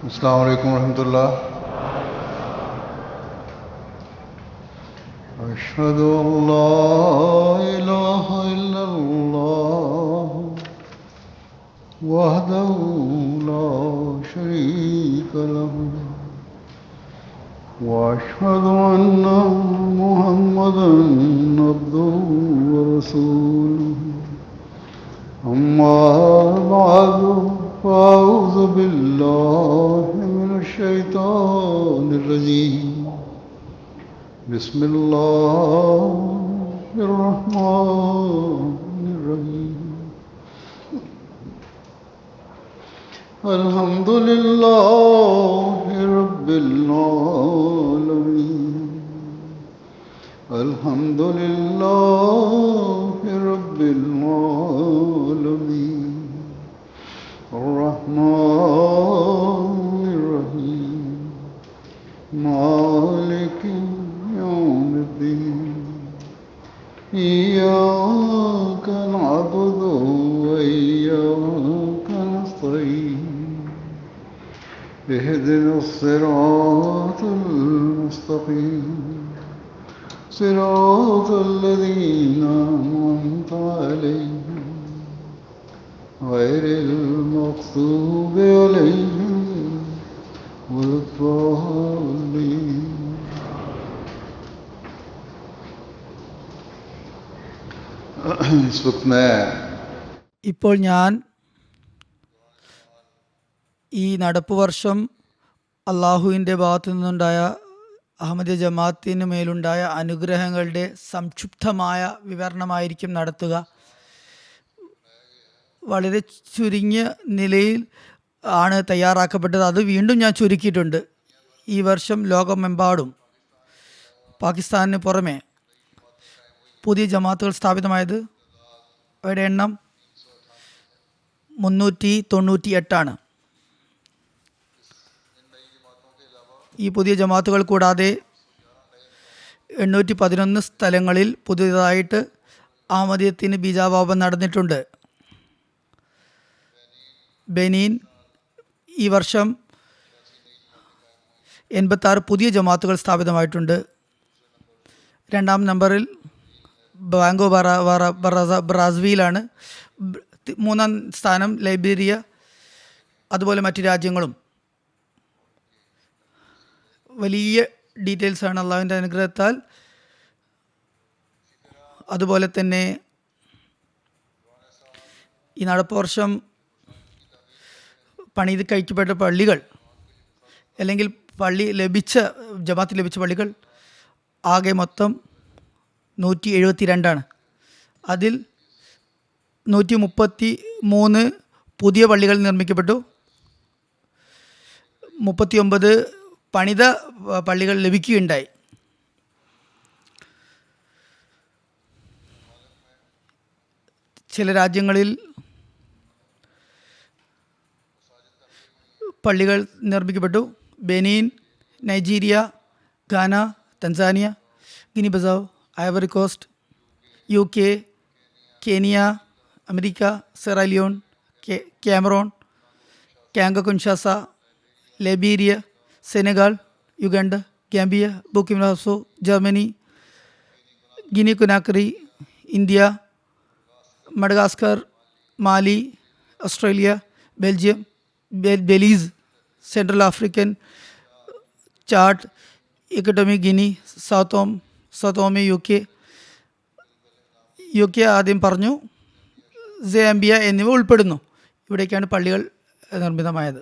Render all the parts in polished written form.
अस्सलामु अलैकुम रहमतुल्लाह। अशहदु अल्ला इलाहा इल्लल्लाह वहदहु ला शरीका लहु व अशहदु अन्ना मुहम्मदन अब्दुहु व रसूलुहु। अम्मा बादु फ़अऊज़ु बिल्लाहि मिनश्शैतानिर रजीम। बिस्मिल्लाहिर रहमानिर रहीम। अल्हम्दुलिल्लाहि रब्बिल आलमीन। अल्हम्दुलिल्लाहि रब्बिल आलमीन। अर्रहमानिर रहीम। मालिकि यौमिद्दीन। इय्याका नअबुदु व इय्याका नस्तईन। इहदिनस सिरातल मुस्तक़ीम। सिरातल लज़ीना अनअमता अलैहिम गैरिल मग़्ज़ूबि अलैहिम वलद्दाल्लीन। इस वक्त मैं ഇപ്പോൾ ഞാൻ ഈ നടപ്പ് വർഷം അള്ളാഹുവിൻ്റെ ഭാഗത്തു നിന്നുണ്ടായ അഹമ്മദിയ ജമാഅത്തിന് മേലുണ്ടായ അനുഗ്രഹങ്ങളുടെ സംക്ഷിപ്തമായ വിവരണമായിരിക്കും നടത്തുക. വളരെ ചുരുങ്ങിയ നിലയിൽ ആണ് തയ്യാറാക്കപ്പെട്ടത്. അത് വീണ്ടും ഞാൻ ചുരുക്കിയിട്ടുണ്ട്. ഈ വർഷം ലോകമെമ്പാടും പാകിസ്ഥാനിന് പുറമെ പുതിയ ജമാഅത്തുകൾ സ്ഥാപിതമായത് അവയുടെ എണ്ണം 398. ഈ പുതിയ ജമാഅത്തുകൾ കൂടാതെ 811 സ്ഥലങ്ങളിൽ പുതിയതായിട്ട് അഹമ്മദിയത്തിന് ബീജാവാപം നടന്നിട്ടുണ്ട്. ബെനീൻ ഈ വർഷം 86 പുതിയ ജമാഅത്തുകൾ സ്ഥാപിതമായിട്ടുണ്ട്. രണ്ടാം നമ്പറിൽ ബാങ്കോ ബ്രാസീലാണ്. മൂന്നാം സ്ഥാനം ലൈബീരിയ, അതുപോലെ മറ്റു രാജ്യങ്ങളും. വലിയ ഡീറ്റെയിൽസാണ് അള്ളാഹുവിൻ്റെ അനുഗ്രഹത്താൽ. അതുപോലെ തന്നെ ഈ നടപ്പ് വർഷം പണിത് കഴിക്കപ്പെട്ട പള്ളികൾ അല്ലെങ്കിൽ ജമാഅത്ത് ലഭിച്ച പള്ളികൾ ആകെ മൊത്തം 172. അതിൽ 133 പുതിയ പള്ളികൾ നിർമ്മിക്കപ്പെട്ടു. 39 പണിത പള്ളികൾ ലഭിക്കുകയുണ്ടായി. ചില രാജ്യങ്ങളിൽ പള്ളികൾ നിർമ്മിക്കപ്പെട്ടു. Benin, Nigeria, Ghana, Tanzania, Guinea Bissau, Ivory Coast, UK, Kenya, America, Sierra Leone, Cameroon, Congo Kinshasa, Liberia, Senegal, Uganda, Gambia, Burkina Faso, Germany, Guinea Conakry, India, Madagascar, Mali, Australia, Belgium, Belize, Central African Chad, Equatorial Guinea, Sao Tome, UK ആദ്യം പറഞ്ഞു, Zambia എന്നിവ ഉൾപ്പെടുന്നു. ഇവിടേക്കാണ് പള്ളികൾ നിർമ്മിതമായത്.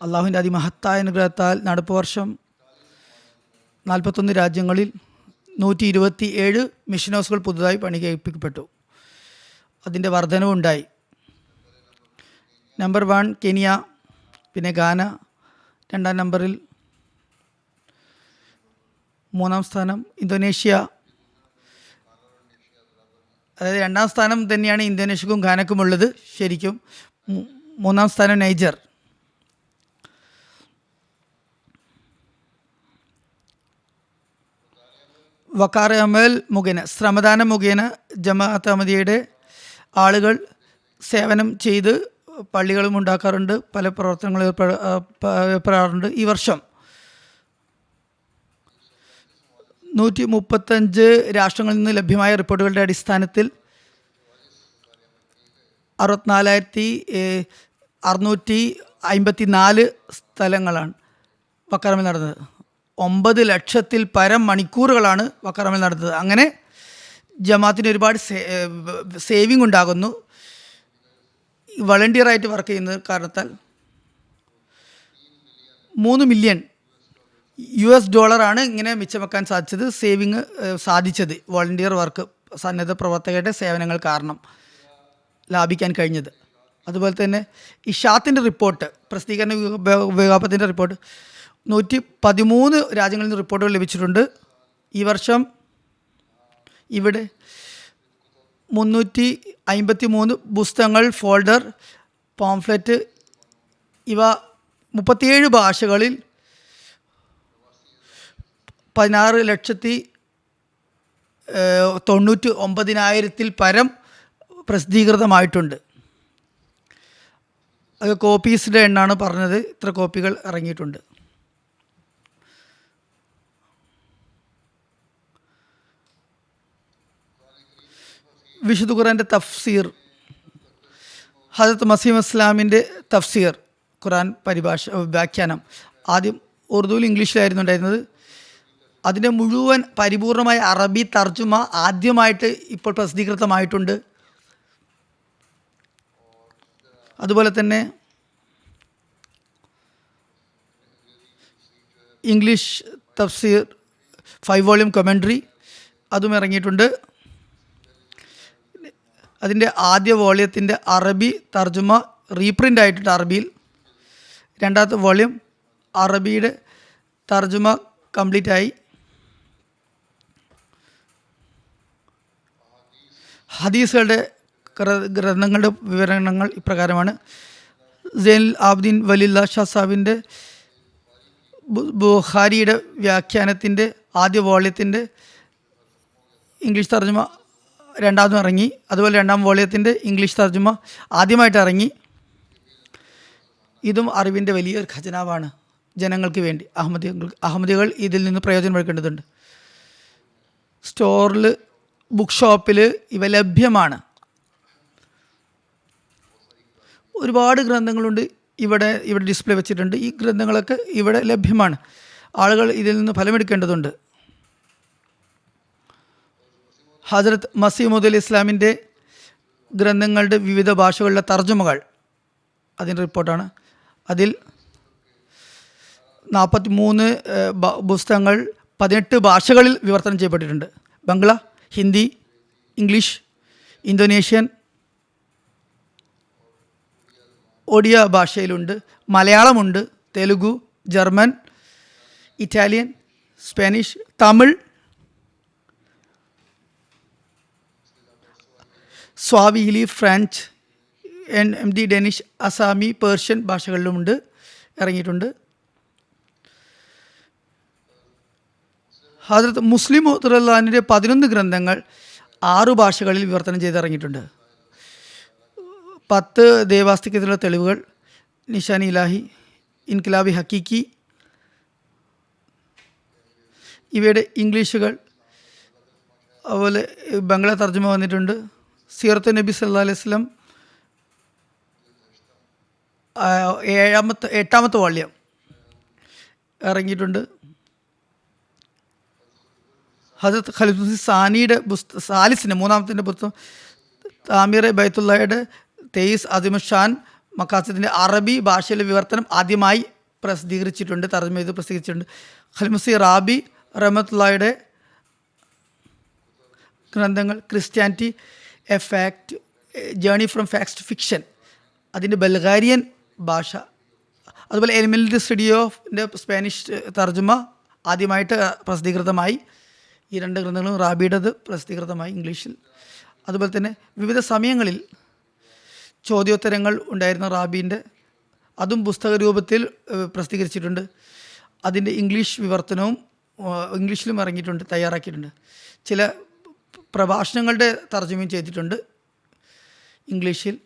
അള്ളാഹുവിൻ്റെ അതിമഹത്തായ അനുഗ്രഹത്താൽ നടപ്പ് വർഷം 41 രാജ്യങ്ങളിൽ 127 മിഷൻ ഹൗസുകൾ പുതുതായി പണി കഴിപ്പിക്കപ്പെട്ടു. അതിൻ്റെ വർധനവുണ്ടായി. നമ്പർ 1 കെനിയ, പിന്നെ ഗാന രണ്ടാം നമ്പറിൽ, മൂന്നാം സ്ഥാനം ഇന്തോനേഷ്യ. അതായത് രണ്ടാം സ്ഥാനം തന്നെയാണ് ഇന്തോനേഷ്യക്കും ഗാനക്കും ഉള്ളത് ശരിക്കും. മൂന്നാം സ്ഥാനം നൈജർ. വക്കാർ അമൽ മുഖേന, ശ്രമദാനം മുഖേന ജമാഅത്ത് അഹമ്മദിയയുടെ ആളുകൾ സേവനം ചെയ്ത് പള്ളികളും ഉണ്ടാക്കാറുണ്ട്, പല പ്രവർത്തനങ്ങളും ഏർപ്പെടാറുണ്ട്. ഈ വർഷം 135 രാഷ്ട്രങ്ങളിൽ നിന്ന് ലഭ്യമായ റിപ്പോർട്ടുകളുടെ അടിസ്ഥാനത്തിൽ 64,654 സ്ഥലങ്ങളാണ് വക്കാറമിൽ നടന്നത്. 9 ലക്ഷത്തിൽ പരം മണിക്കൂറുകളാണ് വക്കാറമിൽ നടന്നത്. അങ്ങനെ ജമാഅത്തിന് ഒരുപാട് സേവിങ് ഉണ്ടാകുന്നു. വളണ്ടിയറായിട്ട് വർക്ക് ചെയ്യുന്നത് കാരണത്താൽ $3 മില്യൺ ഇങ്ങനെ മിച്ചം വെക്കാൻ സാധിച്ചത്, സേവിങ് സാധിച്ചത് വോളണ്ടിയർ വർക്ക്, സന്നദ്ധ പ്രവർത്തകരുടെ സേവനങ്ങൾ കാരണം ലാഭിക്കാൻ കഴിഞ്ഞത്. അതുപോലെ തന്നെ ഇഷാത്തിൻ്റെ റിപ്പോർട്ട്, പ്രസിദ്ധീകരണ വിഭാഗത്തിൻ്റെ റിപ്പോർട്ട് 113 രാജ്യങ്ങളിൽ നിന്ന് റിപ്പോർട്ടുകൾ ലഭിച്ചിട്ടുണ്ട്. ഈ വർഷം ഇവിടെ 353 പുസ്തകങ്ങൾ, ഫോൾഡർ, പോംഫ്ലെറ്റ് ഇവ 37 ഭാഷകളിൽ 16,99,000 പരം പ്രസിദ്ധീകൃതമായിട്ടുണ്ട്. അത് കോപ്പീസിൻ്റെ എണ്ണാണ് പറഞ്ഞത്. ഇത്ര കോപ്പികൾ ഇറങ്ങിയിട്ടുണ്ട്. വിശുദ്ധ ഖുർആൻ്റെ തഫ്സീർ, ഹദരത്ത് മസീഹ് ഇസ്ലാമിൻ്റെ തഫ്സീർ, ഖുർആൻ പരിഭാഷ വ്യാഖ്യാനം ആദ്യം ഉറുദുവിൽ ഇംഗ്ലീഷിലായിരുന്നു ഉണ്ടായിരുന്നത്. അതിൻ്റെ മുഴുവൻ പരിപൂർണമായ അറബി തർജുമ ആദ്യമായിട്ട് ഇപ്പോൾ പ്രസിദ്ധീകൃതമായിട്ടുണ്ട്. അതുപോലെ തന്നെ ഇംഗ്ലീഷ് തഫ്സീർ 5 വോള്യൂം കമൻട്രി അതും ഇറങ്ങിയിട്ടുണ്ട്. അതിൻ്റെ ആദ്യ വോള്യത്തിൻ്റെ അറബി തർജുമ റീപ്രിൻ്റ് ആയിട്ടുണ്ട് അറബിയിൽ. രണ്ടാമത്തെ വോള്യം അറബിയുടെ തർജുമ കംപ്ലീറ്റ് ആയി. ഹദീസുകളുടെ ഗ്രന്ഥങ്ങളുടെ വിവരണങ്ങൾ ഇപ്രകാരമാണ്. സൈനുൽ ആബിദീൻ വലിയുള്ള ഷാ സാഹിബിൻ്റെ ബുഖാരിയുടെ വ്യാഖ്യാനത്തിൻ്റെ ആദ്യ വോള്യത്തിൻ്റെ ഇംഗ്ലീഷ് തർജ്ജമ രണ്ടാമതും ഇറങ്ങി. അതുപോലെ രണ്ടാം വോള്യത്തിൻ്റെ ഇംഗ്ലീഷ് തർജ്ജമ ആദ്യമായിട്ട് ഇറങ്ങി. ഇതും അറിവിൻ്റെ വലിയൊരു ഖജനാവാണ് ജനങ്ങൾക്ക് വേണ്ടി. അഹമ്മദികൾ ഇതിൽ നിന്ന് പ്രയോജനം എടുക്കേണ്ടതുണ്ട്. സ്റ്റോറിൽ, ബുക്ക് ഷോപ്പിൽ ഇവ ലഭ്യമാണ്. ഒരുപാട് ഗ്രന്ഥങ്ങളുണ്ട്. ഇവിടെ ഡിസ്പ്ലേ വെച്ചിട്ടുണ്ട്. ഈ ഗ്രന്ഥങ്ങളൊക്കെ ഇവിടെ ലഭ്യമാണ്. ആളുകൾ ഇതിൽ നിന്ന് ഫലമെടുക്കേണ്ടതുണ്ട്. ഹസ്രത്ത് മസീഹ് മൗഊദ് ഇസ്ലാമിൻ്റെ ഗ്രന്ഥങ്ങളുടെ വിവിധ ഭാഷകളിലെ തർജ്ജമകൾ അതിൻ്റെ റിപ്പോർട്ടാണ്. അതിൽ 43 പുസ്തകങ്ങൾ 18 ഭാഷകളിൽ വിവർത്തനം ചെയ്യപ്പെട്ടിട്ടുണ്ട്. ബംഗ്ല, ഹിന്ദി, ഇംഗ്ലീഷ്, ഇന്തോനേഷ്യൻ, ഒഡിയ ഭാഷയിലുണ്ട്, മലയാളമുണ്ട്, Telugu, German, Italian, Spanish, Tamil, Swahili, French, MD Danish, Assamese, Persian ഭാഷകളിലുമുണ്ട് ഇറങ്ങിയിട്ടുണ്ട്. ഹദ്രത്ത് മുസ്ലിം റളിയല്ലാഹുവിൻ്റെ 11 ഗ്രന്ഥങ്ങൾ 6 ഭാഷകളിൽ വിവർത്തനം ചെയ്ത് ഇറങ്ങിയിട്ടുണ്ട്. 10 ദേവാസ്തികത്തിലുള്ള തെളിവുകൾ, നിഷാനി ഇലാഹി, ഇൻകിലാബി ഹക്കീക്കി ഇവയുടെ ഇംഗ്ലീഷുകൾ, അതുപോലെ ബംഗ്ല തർജ്ജമ വന്നിട്ടുണ്ട്. സീറത്ത് നബി സല്ലല്ലാഹു അലൈഹി വസല്ലം 8ാമത്തെ വോള്യം ഇറങ്ങിയിട്ടുണ്ട്. ഹസരത്ത് ഖലീഫ സാനിയുടെ സാലിസിൻ്റെ 3ാമത്തിൻ്റെ പുസ്തകം താമീറെ ബൈത്തുള്ളയുടെ തെയ്സ് അസിമുഷാൻ മക്കാസിദിൻ്റെ അറബി ഭാഷയിലെ വിവർത്തനം ആദ്യമായി പ്രസിദ്ധീകരിച്ചിട്ടുണ്ട്, തർജ്ജമ ചെയ്ത് പ്രസിദ്ധീകരിച്ചിട്ടുണ്ട്. ഖൽമസി റാബി റഹ്മത്തുള്ളയുടെ ഗ്രന്ഥങ്ങൾ Christianity a fact, journey from facts to fiction അതിൻ്റെ ബൾഗാരിയൻ ഭാഷ, അതുപോലെ എലിമെൻ്ററി സ്റ്റഡി ഓഫിൻ്റെ സ്പാനിഷ് തർജ്ജമ ആദ്യമായിട്ട് പ്രസിദ്ധീകൃതമായി. ഈ 2 ഗ്രന്ഥങ്ങളും റാബിയുടേത് പ്രസിദ്ധീകൃതമായി ഇംഗ്ലീഷിൽ. അതുപോലെ തന്നെ വിവിധ സമയങ്ങളിൽ ചോദ്യോത്തരങ്ങൾ ഉണ്ടായിരുന്ന റാബീൻ്റെ അതും പുസ്തക രൂപത്തിൽ പ്രസിദ്ധീകരിച്ചിട്ടുണ്ട്. അതിൻ്റെ ഇംഗ്ലീഷ് വിവർത്തനവും ഇംഗ്ലീഷിലും ഇറങ്ങിയിട്ടുണ്ട്, തയ്യാറാക്കിയിട്ടുണ്ട്. ചില പ്രഭാഷണങ്ങളുടെ തർജ്ജമയും ചെയ്തിട്ടുണ്ട് ഇംഗ്ലീഷിൽ.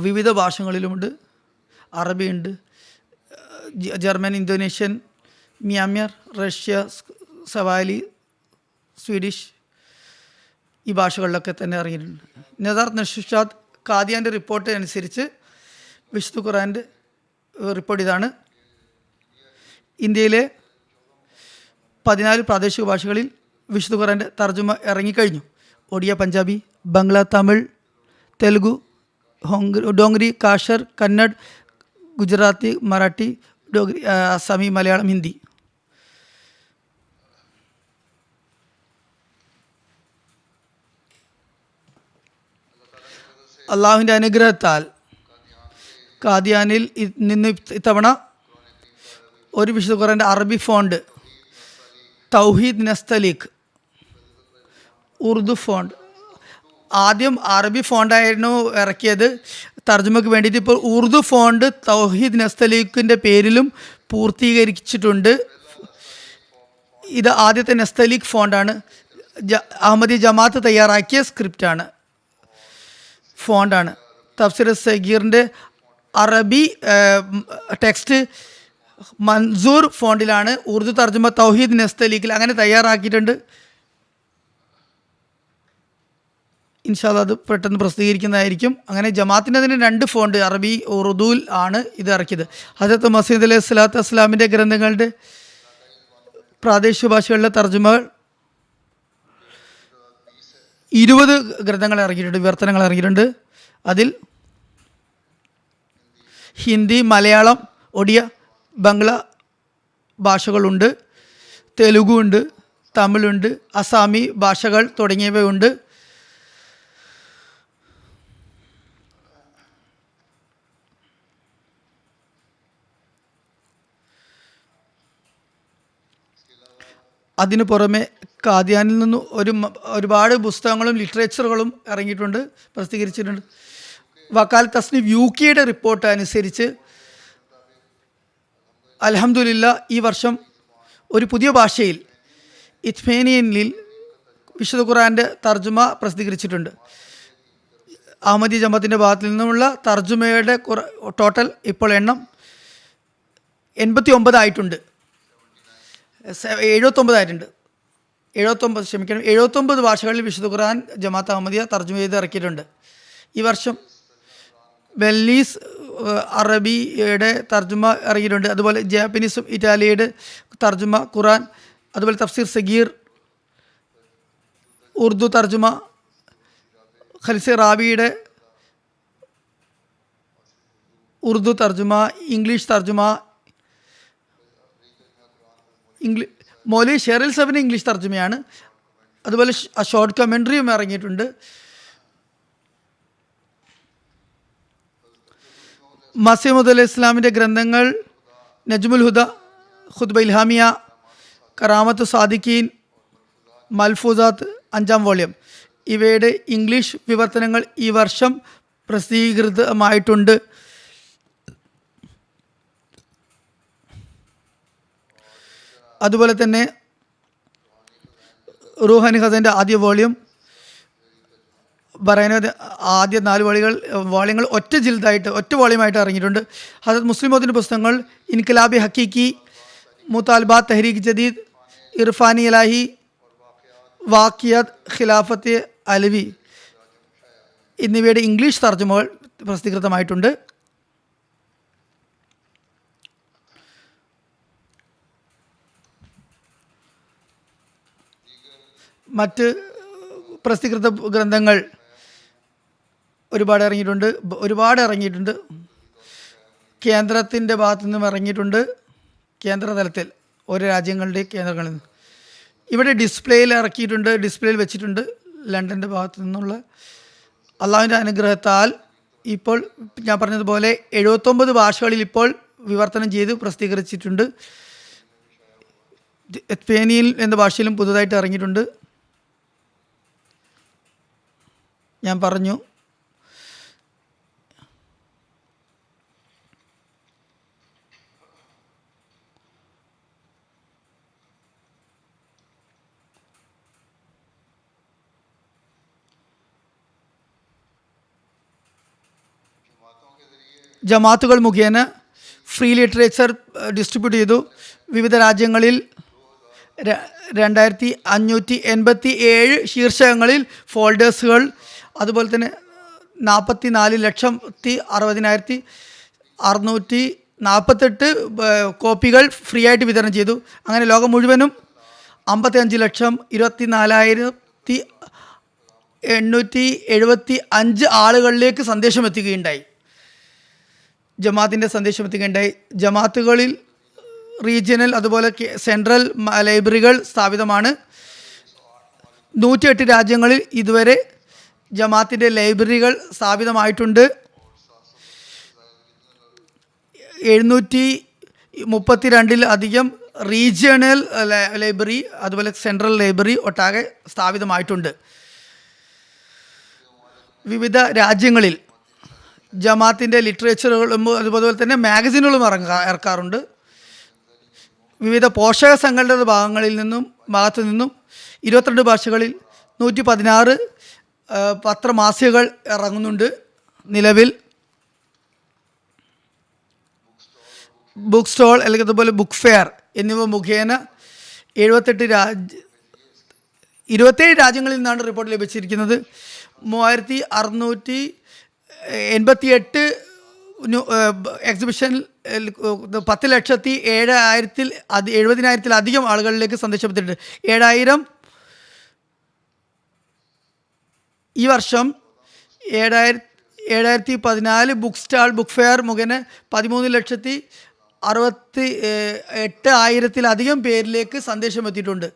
വിവിധ ഭാഷകളിലുമുണ്ട്. അറബിയുണ്ട്, German, Indonesian, Myanmar, Russia, Swahili, Swedish, ഈ ഭാഷകളിലൊക്കെ തന്നെ ഇറങ്ങിയിട്ടുണ്ട്. നദാർ നഷാദ് ഖാദിയാൻ്റെ റിപ്പോർട്ട് അനുസരിച്ച് വിശുദ്ധ ഖുർആൻ്റെ റിപ്പോർട്ട് ഇതാണ്: ഇന്ത്യയിലെ 14 പ്രാദേശിക ഭാഷകളിൽ വിശുദ്ധ ഖുർആൻ്റെ തർജ്ജമ ഇറങ്ങിക്കഴിഞ്ഞു. ഒഡിയ, പഞ്ചാബി, ബംഗ്ല, തമിഴ്, തെലുഗു, ഡോങ്രി, കാഷർ, കന്നഡ്, ഗുജറാത്തി, മറാഠി, ഡോഗ്രി, അസാമി, മലയാളം, ഹിന്ദി. അള്ളാഹുവിൻ്റെ അനുഗ്രഹത്താൽ ഖാദിയാനിൽ നിന്ന് ഇത്തവണ ഒരു വിശുദ്ധ ഖുർആൻ്റെ അറബി ഫോണ്ട്, തൗഹീദ് നസ്തലീഖ്, ഉറുദു ഫോണ്ട്. ആദ്യം അറബി ഫോണ്ടായിരുന്നു ഇറക്കിയത് തർജ്ജമയ്ക്ക് വേണ്ടിയിട്ട്. ഇപ്പോൾ ഉറുദു ഫോണ്ട് തൗഹീദ് നസ്തലീഖിൻ്റെ പേരിലും പൂർത്തീകരിച്ചിട്ടുണ്ട്. ഇത് ആദ്യത്തെ നസ്തലീഖ് ഫോണ്ടാണ്. അഹമ്മദി ജമാഅത്ത് തയ്യാറാക്കിയ സ്ക്രിപ്റ്റാണ്, ഫോണ്ടാണ്. തഫ്സീർ സഗീറിൻ്റെ അറബി ടെക്സ്റ്റ് മൻസൂർ ഫോണ്ടിലാണ്. ഉറുദു തർജ്ജമ തൗഹീദ് നസ്തലീഖിൽ അങ്ങനെ തയ്യാറാക്കിയിട്ടുണ്ട്. ഇൻഷാ അല്ലാഹ് അത് പെട്ടെന്ന് പ്രസിദ്ധീകരിക്കുന്നതായിരിക്കും. അങ്ങനെ ജമാഅത്തിൻ്റെ അതിന് 2 ഫോണ്ട് അറബി ഉറുദുവിൽ ആണ് ഇത് ഇറക്കിയത്. ഹദരത്ത് മസീദ് അലൈഹി സ്വലാത്തു വസ്സലാമിൻ്റെ ഗ്രന്ഥങ്ങളുടെ പ്രാദേശിക ഭാഷകളിലെ തർജ്ജമകൾ 20 ഗ്രന്ഥങ്ങൾ ഇറങ്ങിയിട്ടുണ്ട്, വിവർത്തനങ്ങൾ ഇറങ്ങിയിട്ടുണ്ട്. അതിൽ ഹിന്ദി, മലയാളം, ഒഡിയ, ബംഗ്ല ഭാഷകളുണ്ട്, തെലുഗു ഉണ്ട്, തമിഴുണ്ട്, അസാമി ഭാഷകൾ തുടങ്ങിയവയുണ്ട്. അതിനു പുറമെ ഖാദിയാനിൽ നിന്ന് ഒരുപാട് പുസ്തകങ്ങളും ലിറ്ററേച്ചറുകളും ഇറങ്ങിയിട്ടുണ്ട്, പ്രസിദ്ധീകരിച്ചിട്ടുണ്ട്. വക്കാൽ തസ്നീഫ് UK റിപ്പോർട്ട് അനുസരിച്ച് അൽഹംദുലില്ലാ ഈ വർഷം ഒരു പുതിയ ഭാഷയിൽ ഇത്ഫേനിയനിൽ വിശുദ്ധ ഖുർആൻ്റെ തർജ്ജമ പ്രസിദ്ധീകരിച്ചിട്ടുണ്ട്. അഹമ്മദി ജമാഅത്തിൻ്റെ ഭാഗത്തു നിന്നുമുള്ള തർജ്ജമയുടെ ടോട്ടൽ ഇപ്പോൾ എണ്ണം 89 ആയിട്ടുണ്ട്. 79 ആയിട്ടുണ്ട്. 79 ഭാഷകളിൽ വിശുദ്ധ ഖുർആൻ ജമാഅത്ത് അഹമ്മദിയ തർജ്ജമ ചെയ്ത് ഇറക്കിയിട്ടുണ്ട്. ഈ വർഷം വെല്ലീസ് അറബിയുടെ തർജ്ജമ ഇറങ്ങിയിട്ടുണ്ട്. അതുപോലെ ജാപ്പനീസും ഇറ്റാലിയയുടെ തർജ്ജമ ഖുർആൻ, അതുപോലെ തഫ്സീർ സഗീർ, ഉറുദു തർജ്ജമ, ഖൽസെ റാബിയുടെ ഉറുദു തർജ്ജമ, ഇംഗ്ലീഷ് തർജ്ജമ, മൗലവി ഷെറിൽ സബിന് ഇംഗ്ലീഷ് തർജ്ജമയാണ്. അതുപോലെ ഷോർട്ട് കമൻട്രിയും ഇറങ്ങിയിട്ടുണ്ട്. മസീഹ് അലൈഹി ഇസ്ലാമിൻ്റെ ഗ്രന്ഥങ്ങൾ നജ്മുൽ ഹുദ, ഖുത്ബ ഇൽഹാമിയ, കറാമത്ത് സാദിഖീൻ, മൽഫൂസാത്ത് 5-ാം വോള്യം ഇവയുടെ ഇംഗ്ലീഷ് വിവർത്തനങ്ങൾ ഈ വർഷം പ്രസിദ്ധീകൃതമായിട്ടുണ്ട്. അതുപോലെ തന്നെ റൂഹാനി ഖസൻ്റെ ആദ്യ വോള്യം, പറയുന്നത് ആദ്യ 4 വോള്യങ്ങൾ ഒറ്റ ജിൽദായിട്ട് ഒറ്റ വോള്യമായിട്ട് ഇറങ്ങിയിട്ടുണ്ട്. ഹസരത്ത് മുസ്ലിം മോദിൻ്റെ പുസ്തകങ്ങൾ ഇൻഖിലാബി ഹക്കീക്കി, മുതാൽബാത്ത് തെഹ്രീഖ് ജദീദ്, ഇർഫാനി ഇലാഹി, വാക്കിയാത്ത് ഖിലാഫത്ത് അലവി എന്നിവയുടെ ഇംഗ്ലീഷ് തർജ്ജമകൾ പ്രസിദ്ധീകൃതമായിട്ടുണ്ട്. മറ്റ് പ്രസിദ്ധീകൃത ഗ്രന്ഥങ്ങൾ ഒരുപാട് ഇറങ്ങിയിട്ടുണ്ട്. കേന്ദ്രത്തിൻ്റെ ഭാഗത്തു നിന്നും ഇറങ്ങിയിട്ടുണ്ട്. കേന്ദ്ര തലത്തിൽ ഓരോ രാജ്യങ്ങളുടെയും കേന്ദ്രങ്ങളിൽ നിന്ന് ഇവിടെ ഡിസ്പ്ലേയിൽ ഇറക്കിയിട്ടുണ്ട്, ഡിസ്പ്ലേയിൽ വെച്ചിട്ടുണ്ട്. ലണ്ടൻ്റെ ഭാഗത്തു നിന്നുള്ള അള്ളാഹുവിൻ്റെ അനുഗ്രഹത്താൽ ഇപ്പോൾ ഞാൻ പറഞ്ഞതുപോലെ 79 ഭാഷകളിൽ ഇപ്പോൾ വിവർത്തനം ചെയ്ത് പ്രസിദ്ധീകരിച്ചിട്ടുണ്ട്. സ്പെയിനിൽ എന്ന ഭാഷയിലും പുതുതായിട്ട് ഇറങ്ങിയിട്ടുണ്ട്. ഞാൻ പറഞ്ഞു. ജമാഅത്തുകൾ മുഖേന ഫ്രീ ലിറ്ററേച്ചർ ഡിസ്ട്രിബ്യൂട്ട് ചെയ്തു. വിവിധ രാജ്യങ്ങളിൽ 2587 ശീർഷകങ്ങളിൽ ഫോൾഡേഴ്സുകൾ, അതുപോലെ തന്നെ 44,60,648 കോപ്പികൾ ഫ്രീ ആയിട്ട് വിതരണം ചെയ്തു. അങ്ങനെ ലോകം മുഴുവനും 55,24,875 ആളുകളിലേക്ക് സന്ദേശം എത്തുകയുണ്ടായി. ജമാഅത്തിൻ്റെ സന്ദേശം എത്തുകയുണ്ടായി. ജമാഅത്തുകളിൽ റീജിയണൽ അതുപോലെ സെൻട്രൽ ലൈബ്രറികൾ സ്ഥാപിതമാണ്. 108 രാജ്യങ്ങളിൽ ഇതുവരെ ജമാഅത്തിൻ്റെ ലൈബ്രറികൾ സ്ഥാപിതമായിട്ടുണ്ട്. 732-ൽ റീജിയണൽ ലൈബ്രറി അതുപോലെ സെൻട്രൽ ലൈബ്രറി ഒട്ടാകെ സ്ഥാപിതമായിട്ടുണ്ട്. വിവിധ രാജ്യങ്ങളിൽ ജമാഅത്തിൻ്റെ ലിറ്ററേച്ചറുകളും അതുപോലെ തന്നെ മാഗസിനുകളും ഇറക്കാറുണ്ട്. വിവിധ പോഷക സംഘടനയുടെ ഭാഗത്തു നിന്നും 22 ഭാഷകളിൽ 116 പത്രമാസികകൾ ഇറങ്ങുന്നുണ്ട്. നിലവിൽ ബുക്ക് സ്റ്റോൾ അല്ലെങ്കിൽ അതുപോലെ ബുക്ക് ഫെയർ എന്നിവ മുഖേന 27 രാജ്യങ്ങളിൽ നിന്നാണ് റിപ്പോർട്ട് ലഭിച്ചിരിക്കുന്നത്. 3688 എക്സിബിഷൻ 10,70,000 ആളുകളിലേക്ക് സന്ദേശം എത്തിയിട്ടുണ്ട്. 7000 ഈ വർഷം 7014 ബുക്ക് സ്റ്റാൾ ബുക്ക് ഫെയർ മുഖേന 13,68,000 പേരിലേക്ക് സന്ദേശം എത്തിയിട്ടുണ്ട്.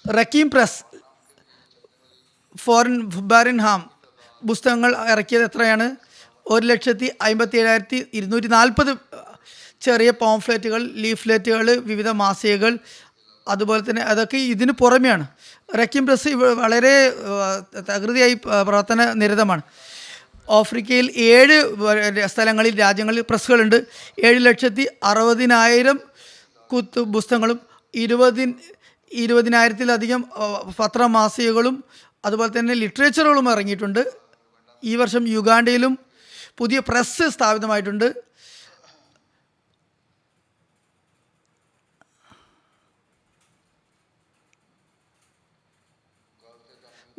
റക്കീം പ്രസ് ഫോറിൻ ബാരൻഹാം പുസ്തകങ്ങൾ ഇറക്കിയത് എത്രയാണ്? 1,57,240 ചെറിയ പോംഫ്ലെറ്റുകൾ, ലീഫ്ലെറ്റുകൾ, വിവിധ മാസികകൾ, അതുപോലെ തന്നെ അതൊക്കെ ഇതിന് പുറമെയാണ്. റക്കീം പ്രസ് വളരെ തകൃതിയായി പ്രവർത്തന നിരതമാണ്. ആഫ്രിക്കയിൽ 7 സ്ഥലങ്ങളിൽ രാജ്യങ്ങളിൽ പ്രസ്സുകളുണ്ട്. 7,60,000 കുത്ത് പുസ്തകങ്ങളും 20,000-ലധികം പത്രമാസികകളും അതുപോലെ തന്നെ ലിറ്ററേച്ചറുകളും ഇറങ്ങിയിട്ടുണ്ട്. ഈ വർഷം യുഗാണ്ടയിലും പുതിയ പ്രസ് സ്ഥാപിതമായിട്ടുണ്ട്.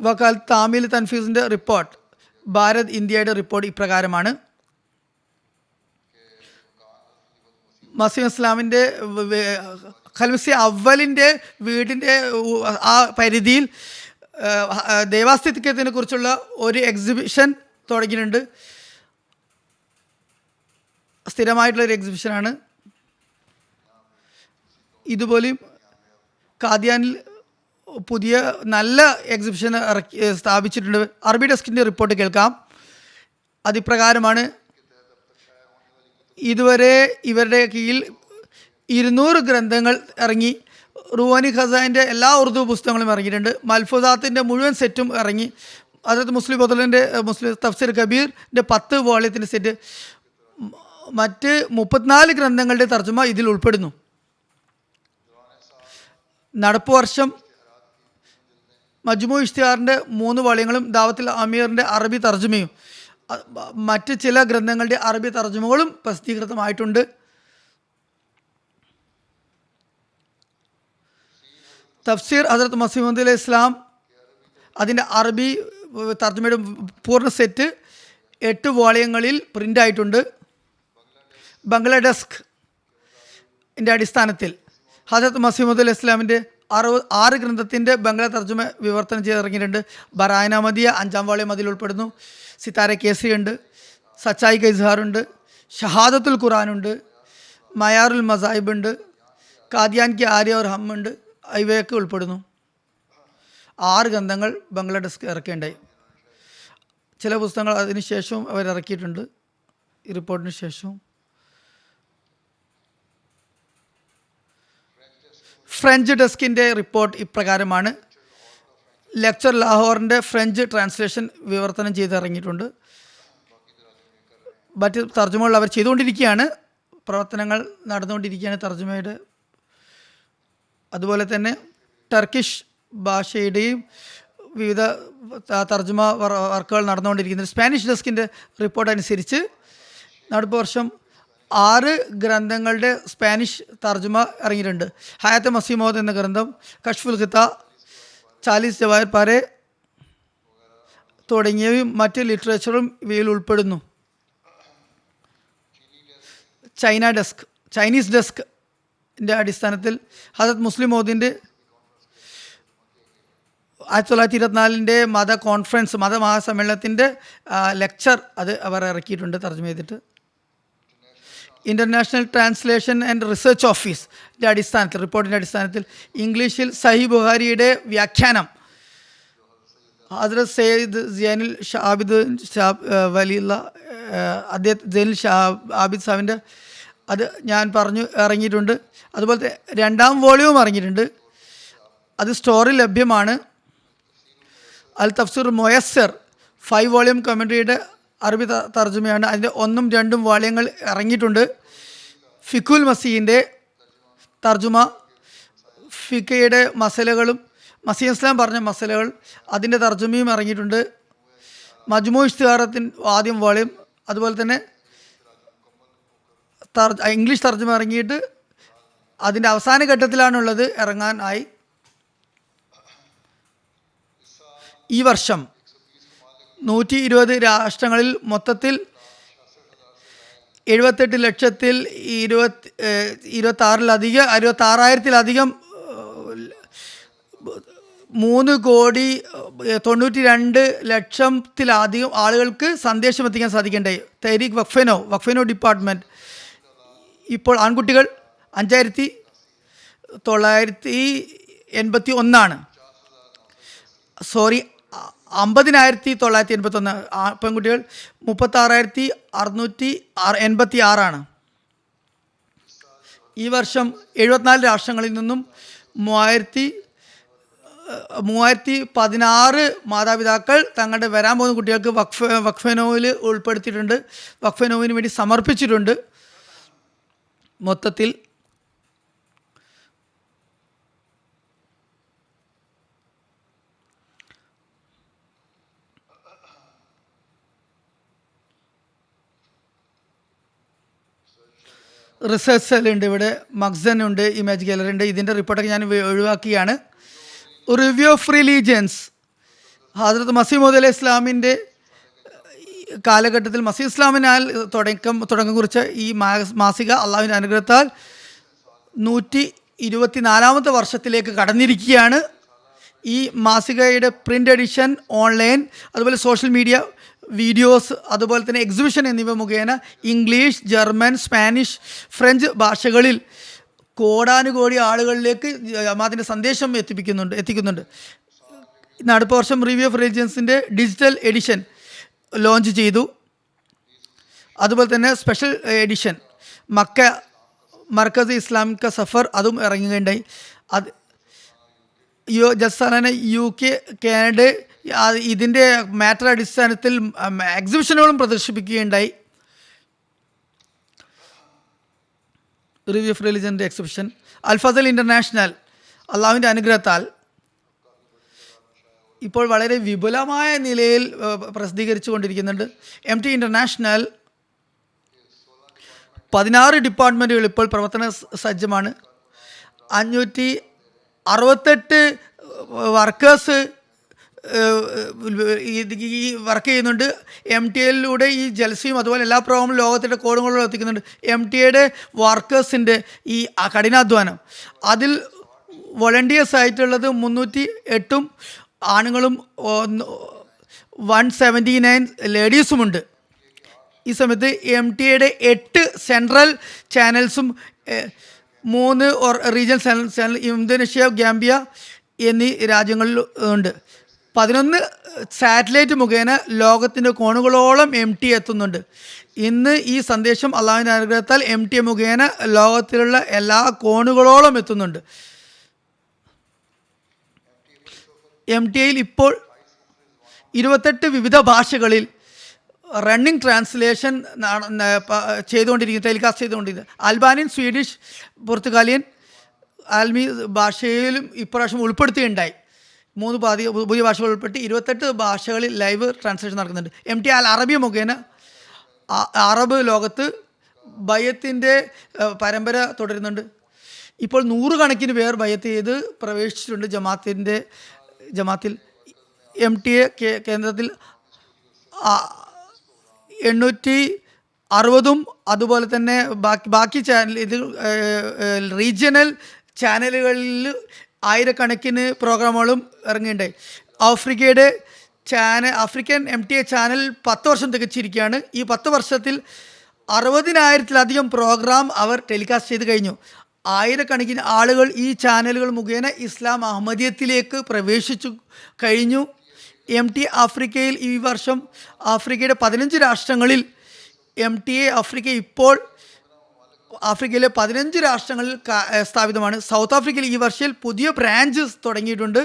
വക്കാലത്ത് താമിൽ തൻഫീസിൻ്റെ റിപ്പോർട്ട്, ഭാരത് ഇന്ത്യയുടെ റിപ്പോർട്ട് ഇപ്രകാരമാണ്. മസീഹ് ഇസ്ലാമിൻ്റെ ഖൽമസി അവലിൻ്റെ വീടിൻ്റെ ആ പരിധിയിൽ ദേവാസ്തിത്വത്തിനെ കുറിച്ചുള്ള ഒരു എക്സിബിഷൻ തുടങ്ങിയിട്ടുണ്ട്. സ്ഥിരമായിട്ടുള്ളൊരു എക്സിബിഷനാണ്. ഇതുപോലെയും കാദിയാനിൽ പുതിയ നല്ല എക്സിബിഷൻ സ്ഥാപിച്ചിട്ടുണ്ട്. അറബി ഡെസ്കിൻ്റെ റിപ്പോർട്ട് കേൾക്കാം. അതിപ്രകാരമാണ്. ഇതുവരെ ഇവരുടെ കീഴിൽ 200 ഗ്രന്ഥങ്ങൾ ഇറങ്ങി. റുവാനി ഖസാൻ്റെ എല്ലാ ഉറുദു പുസ്തകങ്ങളും ഇറങ്ങിയിട്ടുണ്ട്. മൽഫുസാത്തിൻ്റെ മുഴുവൻ സെറ്റും ഇറങ്ങി. അതായത് മുസ്ലിം ബദലിൻ്റെ മുസ്ലിം തഫ്സീർ കബീറിൻ്റെ 10 വോള്യത്തിൻ്റെ സെറ്റ്, മറ്റ് 34 ഗ്രന്ഥങ്ങളുടെ തർജ്ജമ ഇതിൽ ഉൾപ്പെടുന്നു. നടപ്പ് വർഷം മജ്മു ഇഷ്തിഹാറിൻ്റെ 3 വോള്യങ്ങളും ദാവത്തിൽ അമീറിൻ്റെ അറബി തർജ്ജമയും മറ്റ് ചില ഗ്രന്ഥങ്ങളുടെ അറബി തർജ്ജമകളും പ്രസിദ്ധീകൃതമായിട്ടുണ്ട്. തഫ്സീർ ഹസ്രത്ത് മസീഹ് മൗഊദ് അലൈഹി ഇസ്ലാം അതിൻ്റെ അറബി തർജ്ജമയുടെ പൂർണ്ണ സെറ്റ് 8 വോള്യങ്ങളിൽ പ്രിൻ്റ് ആയിട്ടുണ്ട്. ബംഗ്ലാഡെസ്കിൻ്റെ അടിസ്ഥാനത്തിൽ ഹസ്രത്ത് മസീഹ് മൗഊദ് അലൈഹി ഇസ്ലാമിൻ്റെ 6 ഗ്രന്ഥത്തിൻ്റെ ബംഗ്ല തർജ്ജമ വിവർത്തനം ചെയ്തിറങ്ങിയിട്ടുണ്ട്. ബറായന മദിയ 5-ാം വോള്യം അതിൽ ഉൾപ്പെടുന്നു. സിതാര കേസരി ഉണ്ട്, സച്ചായി ക ഇസ്ഹാറുണ്ട്, ഷഹാദത്തുൽ ഖുറാനുണ്ട്, മയാറുൽ മസാഹിബ് ഉണ്ട്, കാദിയാൻ കി ആര്യ और ഹം ഉണ്ട്. ഇവയൊക്കെ ഉൾപ്പെടുന്നു. 6 ഗ്രന്ഥങ്ങൾ ബംഗ്ലാഡെസ്ക് ഇറക്കേണ്ടായി. ചില പുസ്തകങ്ങൾ അതിന് ശേഷവും അവരിറക്കിയിട്ടുണ്ട്. ഈ റിപ്പോർട്ടിന് ശേഷവും ഫ്രഞ്ച് ഡെസ്കിൻ്റെ റിപ്പോർട്ട് ഇപ്രകാരമാണ്. ലെക്ചർ ലാഹോറിൻ്റെ ഫ്രഞ്ച് ട്രാൻസ്ലേഷൻ വിവർത്തനം ചെയ്തിറങ്ങിയിട്ടുണ്ട്. മറ്റ് തർജ്ജമകൾ അവർ ചെയ്തുകൊണ്ടിരിക്കുകയാണ്. പ്രവർത്തനങ്ങൾ നടന്നുകൊണ്ടിരിക്കുകയാണ് തർജ്ജമയുടെ. അതുപോലെ തന്നെ ടർക്കിഷ് ഭാഷയുടെയും വിവിധ തർജ്ജമ വർക്കുകൾ നടന്നുകൊണ്ടിരിക്കുന്നത്. സ്പാനിഷ് ഡെസ്കിൻ്റെ റിപ്പോർട്ട് അനുസരിച്ച് നടപ്പ് വർഷം 6 ഗ്രന്ഥങ്ങളുടെ സ്പാനിഷ് തർജ്ജമ ഇറങ്ങിയിട്ടുണ്ട്. ഹയാത്ത് മസീമോദ് എന്ന ഗ്രന്ഥം, കഷ്ഫുൽ ഖിത്ത, 40 ജവാഹിർ പാരെ തുടങ്ങിയവയും മറ്റ് ലിറ്ററേച്ചറും ഇവയിൽ ഉൾപ്പെടുന്നു. ചൈനീസ് ഡെസ്കിൻ്റെ അടിസ്ഥാനത്തിൽ ഹദരത്ത് മുസ്ലിം മൗദിൻ്റെ 1924 മതമഹാസമ്മേളനത്തിൻ്റെ ലെക്ചർ അത് അവർ ഇറക്കിയിട്ടുണ്ട് തർജ്ജമ ചെയ്തിട്ട്. ഇൻ്റർനാഷണൽ ട്രാൻസ്ലേഷൻ ആൻഡ് റിസർച്ച് ഓഫീസിൻ്റെ അടിസ്ഥാനത്തിൽ, റിപ്പോർട്ടിൻ്റെ അടിസ്ഥാനത്തിൽ ഇംഗ്ലീഷിൽ സഹി ബുഖാരിയുടെ വ്യാഖ്യാനം ഹസ്രത്ത് സയ്യിദ് സൈനുൽ ആബിദ് വലിയുള്ള സൈനുൽ ആബിദ് സാഹിബിൻ്റെ അത് ഞാൻ പറഞ്ഞു ഇറങ്ങിയിട്ടുണ്ട്. അതുപോലത്തെ 2ാം വോളിയും ഇറങ്ങിയിട്ടുണ്ട്. അത് സ്റ്റോറിൽ ലഭ്യമാണ്. അൽ തഫ്സീർ മൊയസ്സർ 5 വോളിയം കമൻട്രിയുടെ അറബി തർജ്ജമയാണ്. അതിൻ്റെ 1ഉം 2ഉം വാള്യങ്ങൾ ഇറങ്ങിയിട്ടുണ്ട്. ഫിഖുൽ മസീഹിൻ്റെ തർജ്ജമ, ഫിഖയുടെ മസലകളും മസീഹ് ഇസ്ലാം പറഞ്ഞ മസലകൾ അതിൻ്റെ തർജ്ജമയും ഇറങ്ങിയിട്ടുണ്ട്. മജ്മൂ ഇഷ്തിഹാറത്തിൻ്റെ ആദ്യം വാള്യം, അതുപോലെ തന്നെ ഇംഗ്ലീഷ് തർജ്ജമ ഇറങ്ങിയിട്ട് അതിൻ്റെ അവസാന ഘട്ടത്തിലാണുള്ളത്, ഇറങ്ങാനായി. ഈ വർഷം 120 രാഷ്ട്രങ്ങളിൽ മൊത്തത്തിൽ 66,000,000 3,92,00,000 ആളുകൾക്ക് സന്ദേശം എത്തിക്കാൻ സാധിക്കേണ്ടായി. തഹരീഖ് വഖഫിനോ ഡിപ്പാർട്ട്മെൻറ്റ് ഇപ്പോൾ ആൺകുട്ടികൾ 5,981 50,981, പെൺകുട്ടികൾ 36,686. ഈ വർഷം 74 രാഷ്ട്രങ്ങളിൽ നിന്നും 3,016 മാതാപിതാക്കൾ തങ്ങളുടെ വരാൻ പോകുന്ന കുട്ടികൾക്ക് വഖഫിനോയിൽ ഉൾപ്പെടുത്തിയിട്ടുണ്ട്, വഖഫിനോവിന് വേണ്ടി സമർപ്പിച്ചിട്ടുണ്ട്. മൊത്തത്തിൽ റിസർച്ച് സെല്ലുണ്ട്, ഇവിടെ മഖ്സൻ ഉണ്ട്, ഇമേജ് ഗാലറി ഉണ്ട്. ഇതിൻ്റെ റിപ്പോർട്ടൊക്കെ ഞാൻ ഒഴിവാക്കിയാണ്. റിവ്യൂ ഓഫ് റിലീജിയൻസ്, ഹസ്രത്ത് മസീഹ് മൗഊദ് അലൈഹി ഇസ്ലാമിൻ്റെ കാലഘട്ടത്തിൽ മസീഹ് ഇസ്ലാമിനാൽ തുടക്കം കുറിച്ച ഈ മാസിക അള്ളാഹുവിൻ്റെ അനുഗ്രഹത്താൽ 124ാമത്തെ വർഷത്തിലേക്ക് കടന്നിരിക്കുകയാണ്. ഈ മാസികയുടെ പ്രിൻ്റ് എഡിഷൻ, ഓൺലൈൻ, അതുപോലെ സോഷ്യൽ മീഡിയ, വീഡിയോസ്, അതുപോലെ തന്നെ എക്സിബിഷൻ എന്നിവ മുഖേന ഇംഗ്ലീഷ്, ജർമ്മൻ, സ്പാനിഷ്, ഫ്രഞ്ച് ഭാഷകളിൽ കോടാനുകോടി ആളുകളിലേക്ക് ജമാഅത്തിൻ്റെ സന്ദേശം എത്തിക്കുന്നുണ്ട്. അടുത്ത വർഷം റിവ്യൂ ഓഫ് റിലീജിയൻസിൻ്റെ ഡിജിറ്റൽ എഡിഷൻ ലോഞ്ച് ചെയ്തു. അതുപോലെ തന്നെ സ്പെഷ്യൽ എഡിഷൻ മക്ക മർക്കസ് ഇസ്ലാമിക സഫർ അതും ഇറങ്ങുകയുണ്ടായി. അത് ജസ്സാന UK, കാനഡ ഇതിൻ്റെ മാറ്റർ അടിസ്ഥാനത്തിൽ എക്സിബിഷനുകളും പ്രദർശിപ്പിക്കുകയുണ്ടായി. റിവ്യൂ ഓഫ് റിലിജൻ്റെ എക്സിബിഷൻ അൽഫസൽ ഇൻ്റർനാഷണൽ അള്ളാഹുവിൻ്റെ അനുഗ്രഹത്താൽ ഇപ്പോൾ വളരെ വിപുലമായ നിലയിൽ പ്രസിദ്ധീകരിച്ചു കൊണ്ടിരിക്കുന്നുണ്ട്. MT ഇൻ്റർനാഷണൽ 16 ഡിപ്പാർട്ട്മെൻറ്റുകൾ ഇപ്പോൾ പ്രവർത്തന സജ്ജമാണ്. 568 വർക്കേഴ്സ് ഈ വർക്ക് ചെയ്യുന്നുണ്ട്. MTAയിലൂടെ ഈ ജൽസയും അതുപോലെ എല്ലാ പ്രോഗ്രാമും ലോകത്തിൻ്റെ കോണുകളിലും എത്തിക്കുന്നുണ്ട്. MTAയുടെ വർക്കേഴ്സിൻ്റെ ഈ കഠിനാധ്വാനം, അതിൽ വോളണ്ടിയേഴ്സ് ആയിട്ടുള്ളത് 308 ആണുങ്ങളും 179 ലേഡീസുമുണ്ട്. ഈ സമയത്ത് MTAയുടെ 8 സെൻട്രൽ ചാനൽസും 3 റീജിയണൽ ചാനൽ ഇന്തോനേഷ്യ, ഗാംബിയ എന്നീ രാജ്യങ്ങളിൽ ഉണ്ട്. 11 സാറ്റലൈറ്റ് മുഖേന ലോകത്തിൻ്റെ കോണുകളോളം MTA എത്തുന്നുണ്ട്. ഇന്ന് ഈ സന്ദേശം അള്ളാഹുവിൻ്റെ അനുഗ്രഹത്താൽ MTA മുഖേന ലോകത്തിലുള്ള എല്ലാ കോണുകളോളം എത്തുന്നുണ്ട്. MTAയിൽ ഇപ്പോൾ 28 വിവിധ ഭാഷകളിൽ റണ്ണിങ് ട്രാൻസ്ലേഷൻ ടെലികാസ്റ്റ് ചെയ്തുകൊണ്ടിരിക്കുന്നത്. അൽബാനിയൻ, സ്വീഡിഷ്, പോർത്തുഗാലിയൻ, ആൽമി ഭാഷയിലും ഇപ്രാവശ്യം ഉൾപ്പെടുത്തുകയുണ്ടായി. പുതിയ ഭാഷകൾ ഉൾപ്പെട്ട് 28 ഭാഷകളിൽ ലൈവ് ട്രാൻസ്ലേഷൻ നടക്കുന്നുണ്ട്. MT അൽ അറബി മുഖേന അറബ് ലോകത്ത് ബയ്യത്തിൻ്റെ പരമ്പര തുടരുന്നുണ്ട്. ഇപ്പോൾ 100 കണക്കിന് പേർ ബയ്യത്ത് ചെയ്ത് പ്രവേശിച്ചിട്ടുണ്ട് ജമാത്തിൽ. MTA കേന്ദ്രത്തിൽ 860 അതുപോലെ തന്നെ ബാക്കി ചാനൽ റീജിയണൽ ചാനലുകളിൽ ആയിരക്കണക്കിന് പ്രോഗ്രാമുകളും ഇറങ്ങിയിട്ടുണ്ടായി. ആഫ്രിക്കൻ MTA ചാനൽ 10 വർഷം തികച്ചിരിക്കുകയാണ്. ഈ 10 വർഷത്തിൽ 60,000-ത്തിലധികം പ്രോഗ്രാം അവർ ടെലികാസ്റ്റ് ചെയ്ത് കഴിഞ്ഞു. ആയിരക്കണക്കിന് ആളുകൾ ഈ ചാനലുകൾ മുഖേന ഇസ്ലാം അഹമ്മദിയത്തിലേക്ക് പ്രവേശിച്ചു കഴിഞ്ഞു. MTA ആഫ്രിക്കയിൽ ഈ വർഷം ആഫ്രിക്കയുടെ 15 രാഷ്ട്രങ്ങളിൽ MTA ഇപ്പോൾ ആഫ്രിക്കയിലെ 15 രാഷ്ട്രങ്ങളിൽ സ്ഥാപിതമാണ്. സൗത്ത് ആഫ്രിക്കയിൽ ഈ വർഷം പുതിയ ബ്രാഞ്ച് തുടങ്ങിയിട്ടുണ്ട്.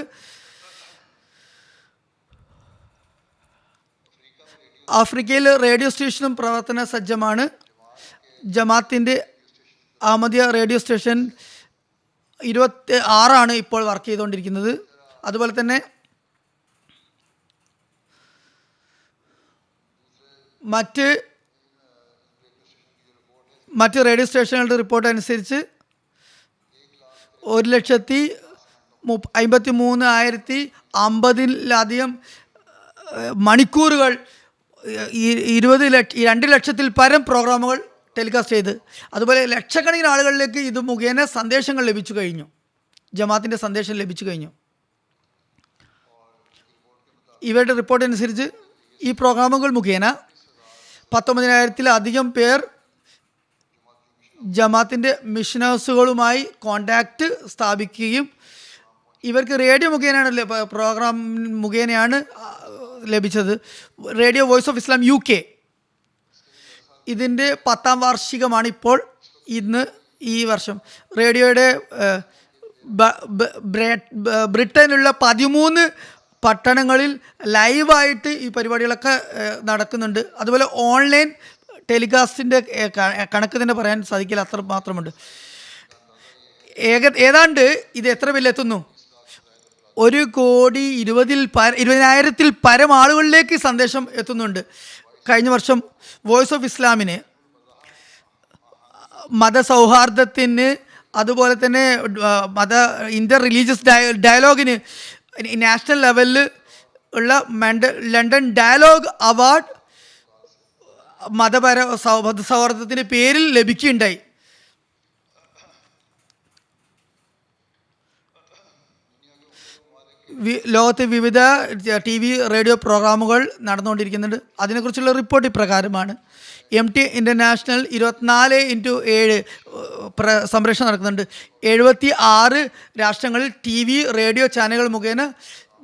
ആഫ്രിക്കയിൽ റേഡിയോ സ്റ്റേഷനും പ്രവർത്തന സജ്ജമാണ്. ജമാത്തിൻ്റെ അഹമ്മദിയ റേഡിയോ സ്റ്റേഷൻ 26 ഇപ്പോൾ വർക്ക് ചെയ്തുകൊണ്ടിരിക്കുന്നത്. അതുപോലെ തന്നെ മറ്റ് റേഡിയോ സ്റ്റേഷനുകളുടെ റിപ്പോർട്ട് അനുസരിച്ച് 1,53,050 മണിക്കൂറുകൾ 2 ലക്ഷത്തിൽ പരം പ്രോഗ്രാമുകൾ ടെലികാസ്റ്റ് ചെയ്ത്, അതുപോലെ ലക്ഷക്കണക്കിന് ആളുകളിലേക്ക് ഇത് മുഖേന സന്ദേശങ്ങൾ ലഭിച്ചു കഴിഞ്ഞു. ജമാത്തിൻ്റെ സന്ദേശം ലഭിച്ചു കഴിഞ്ഞു. ഇവരുടെ റിപ്പോർട്ട് അനുസരിച്ച് ഈ പ്രോഗ്രാമുകൾ മുഖേന 19,000-ത്തിലധികം പേർ ജമാത്തിൻ്റെ മിഷനേഴ്സുകളുമായി കോണ്ടാക്റ്റ് സ്ഥാപിക്കുകയും ഇവർക്ക് റേഡിയോ മുഖേനയാണ് പ്രോഗ്രാം മുഖേനയാണ് ലഭിച്ചത്. Radio voice of Islam UK ഇതിൻ്റെ 10ാം വാർഷികമാണ് ഇപ്പോൾ ഈ വർഷം. റേഡിയോയുടെ ബ്രിട്ടനിലുള്ള 13 പട്ടണങ്ങളിൽ ലൈവായിട്ട് ഈ പരിപാടികളൊക്കെ നടക്കുന്നുണ്ട്. അതുപോലെ ഓൺലൈൻ ടെലികാസ്റ്റിൻ്റെ കണക്ക് തന്നെ പറയാൻ സാധിക്കില്ല, അത്ര മാത്രമുണ്ട്. ഏതാണ്ട് ഇത് എത്ര പേരിലെത്തുന്നു? 1,20,000-ൽ പരം ആളുകളിലേക്ക് സന്ദേശം എത്തുന്നുണ്ട്. കഴിഞ്ഞ വർഷം വോയിസ് ഓഫ് ഇസ്ലാമിന് മതസൗഹാർദ്ദത്തിന് അതുപോലെ തന്നെ ഇന്റർ റിലീജിയസ് ഡയലോഗിന് നാഷണൽ ലെവലിൽ ഉള്ള ലണ്ടൻ ഡയലോഗ് അവാർഡ് മതപര സൗഹാർദ്ദത്തിൻ്റെ പേരിൽ ലഭിക്കുകയുണ്ടായി. ലോകത്ത് വിവിധ TV റേഡിയോ പ്രോഗ്രാമുകൾ നടന്നുകൊണ്ടിരിക്കുന്നുണ്ട്. അതിനെക്കുറിച്ചുള്ള റിപ്പോർട്ട് ഇപ്രകാരമാണ്. MT ഇൻ്റർനാഷണൽ 24x7 സംപ്രേഷണം നടക്കുന്നുണ്ട്. 76 രാഷ്ട്രങ്ങളിൽ TV റേഡിയോ ചാനലുകൾ മുഖേന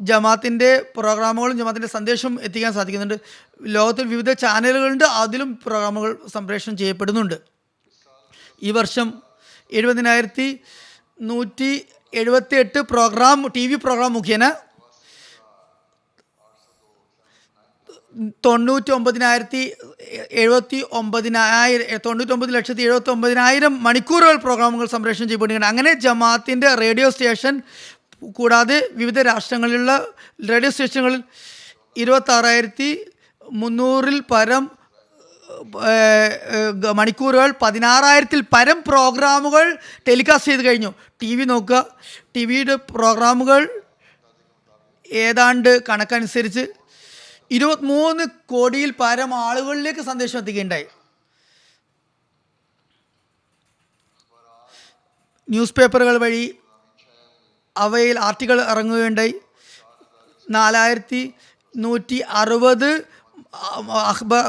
ജമാത്തിൻ്റെ പ്രോഗ്രാമുകളും ജമാത്തിൻ്റെ സന്ദേശവും എത്തിക്കാൻ സാധിക്കുന്നുണ്ട്. ലോകത്തിൽ വിവിധ ചാനലുകളുണ്ട്, അതിലും പ്രോഗ്രാമുകൾ സംപ്രേഷണം ചെയ്യപ്പെടുന്നുണ്ട്. ഈ വർഷം 70,178 TV പ്രോഗ്രാം മുഖേന 99,79,000 മണിക്കൂറുകൾ പ്രോഗ്രാമുകൾ സംപ്രേഷണം ചെയ്യപ്പെടുകയാണ്. അങ്ങനെ ജമാത്തിൻ്റെ റേഡിയോ സ്റ്റേഷൻ കൂടാതെ വിവിധ രാഷ്ട്രങ്ങളിലുള്ള റേഡിയോ സ്റ്റേഷനുകളിൽ 26,300-ൽ പരം മണിക്കൂറുകൾ 16,000-ൽ പരം പ്രോഗ്രാമുകൾ ടെലികാസ്റ്റ് ചെയ്ത് കഴിഞ്ഞു. TV നോക്കുക, TVയുടെ പ്രോഗ്രാമുകൾ ഏതാണ്ട് കണക്കനുസരിച്ച് 23 കോടിയിൽ പരം ആളുകളിലേക്ക് സന്ദേശം എത്തിക്കുകയുണ്ടായി. ന്യൂസ് പേപ്പറുകൾ വഴി അവയിൽ ആർട്ടിക്കിൾ ഇറങ്ങുകയുണ്ടായി. 4,160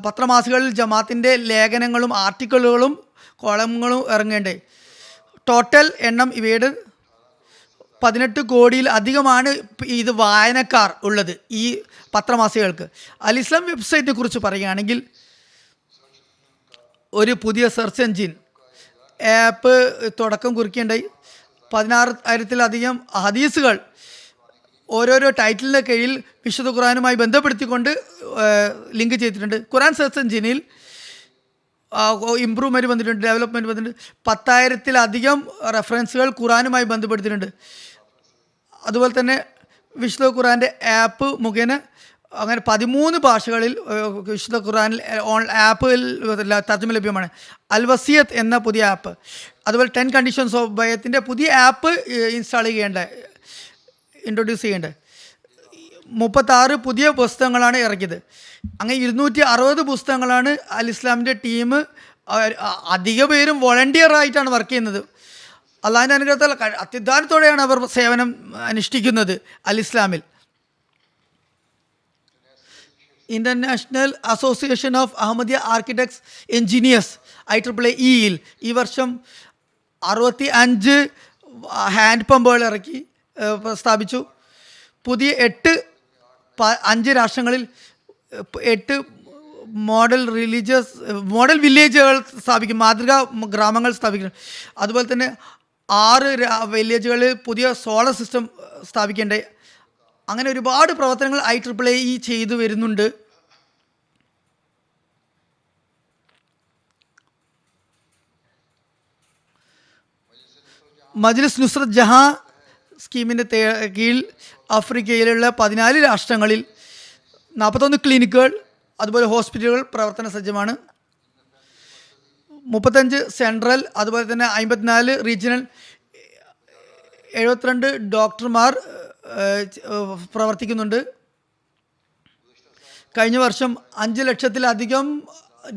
പത്രമാസികകളിൽ ജമാത്തിൻ്റെ ലേഖനങ്ങളും ആർട്ടിക്കിളുകളും കോളമുകളും ഇറങ്ങുകയുണ്ടായി. ടോട്ടൽ എണ്ണം ഇവയുടെ 18 കോടിയിൽ അധികമാണ് ഇത് വായനക്കാർ ഉള്ളത് ഈ പത്രമാസികകൾക്ക്. അൽ ഇസ്ലാം വെബ്സൈറ്റിനെ കുറിച്ച് പറയുകയാണെങ്കിൽ ഒരു പുതിയ സെർച്ച് എൻജിൻ ആപ്പ് തുടക്കം കുറിക്കുകയുണ്ടായി. 16,000-ലധികം ഹദീസുകൾ ഓരോരോ ടൈറ്റിലിൻ്റെ കീഴിൽ വിശുദ്ധ ഖുർആനുമായി ബന്ധപ്പെടുത്തിക്കൊണ്ട് ലിങ്ക് ചെയ്തിട്ടുണ്ട്. ഖുർആൻ സെർച്ച് എൻജിനിൽ ഇമ്പ്രൂവ്മെൻറ്റ് വന്നിട്ടുണ്ട്, ഡെവലപ്മെൻറ്റ് വന്നിട്ടുണ്ട്. 10,000-ലധികം റെഫറൻസുകൾ ഖുർആനുമായി ബന്ധപ്പെടുത്തിയിട്ടുണ്ട്. അതുപോലെ തന്നെ വിശുദ്ധ ഖുർആൻ്റെ ആപ്പ് മുഖേന അങ്ങനെ 13 ഭാഷകളിൽ വിശുദ്ധ ഖുർആനിൽ ആപ്പിൽ തർജ്ജമ ലഭ്യമാണ്. അൽ വസിയത്ത് എന്ന പുതിയ ആപ്പ്, അതുപോലെ 10 കണ്ടീഷൻസ് ഓഫ് ബയത്തിൻ്റെ പുതിയ ആപ്പ് ഇൻസ്റ്റാൾ ഇൻട്രൊഡ്യൂസ് ചെയ്യേണ്ടത്. 36 പുതിയ പുസ്തകങ്ങളാണ് ഇറക്കിയത്. അങ്ങനെ 260 പുസ്തകങ്ങളാണ് അൽ ഇസ്ലാമിൻ്റെ ടീം, അധിക പേരും വോളണ്ടിയറായിട്ടാണ് വർക്ക് ചെയ്യുന്നത്. അള്ളാഹിൻ്റെ അനുഗ്രഹത്താൽ അത്യുദ്ധാനത്തോടെയാണ് അവർ സേവനം അനുഷ്ഠിക്കുന്നത് അൽ ഇസ്ലാമിൽ. International association of Ahmadiyya architects engineers IEEയിൽ ഈ വർഷം 65 ഹാൻഡ് പമ്പുകൾ ഇറക്കി സ്ഥാപിച്ചു. പുതിയ 5 രാഷ്ട്രങ്ങളിൽ 8 മോഡൽ വില്ലേജുകൾ സ്ഥാപിക്കും, മാതൃകാ ഗ്രാമങ്ങൾ സ്ഥാപിക്കും. അതുപോലെ തന്നെ 6 വില്ലേജുകളിൽ പുതിയ സോളർ സിസ്റ്റം സ്ഥാപിക്കേണ്ടത്. അങ്ങനെ ഒരുപാട് പ്രവർത്തനങ്ങൾ IEEE ചെയ്തു വരുന്നുണ്ട്. മജ്ലിസ് നുസ്രത്ത് ജഹാൻ സ്കീമിൻ്റെ കീഴിൽ ആഫ്രിക്കയിലുള്ള 14 രാഷ്ട്രങ്ങളിൽ 41 ക്ലിനിക്കുകൾ അതുപോലെ ഹോസ്പിറ്റലുകൾ പ്രവർത്തന സജ്ജമാണ്. 35 സെൻട്രൽ അതുപോലെ തന്നെ 54 റീജിയണൽ 72 ഡോക്ടർമാർ പ്രവർത്തിക്കുന്നുണ്ട്. കഴിഞ്ഞ വർഷം 5 ലക്ഷത്തിലധികം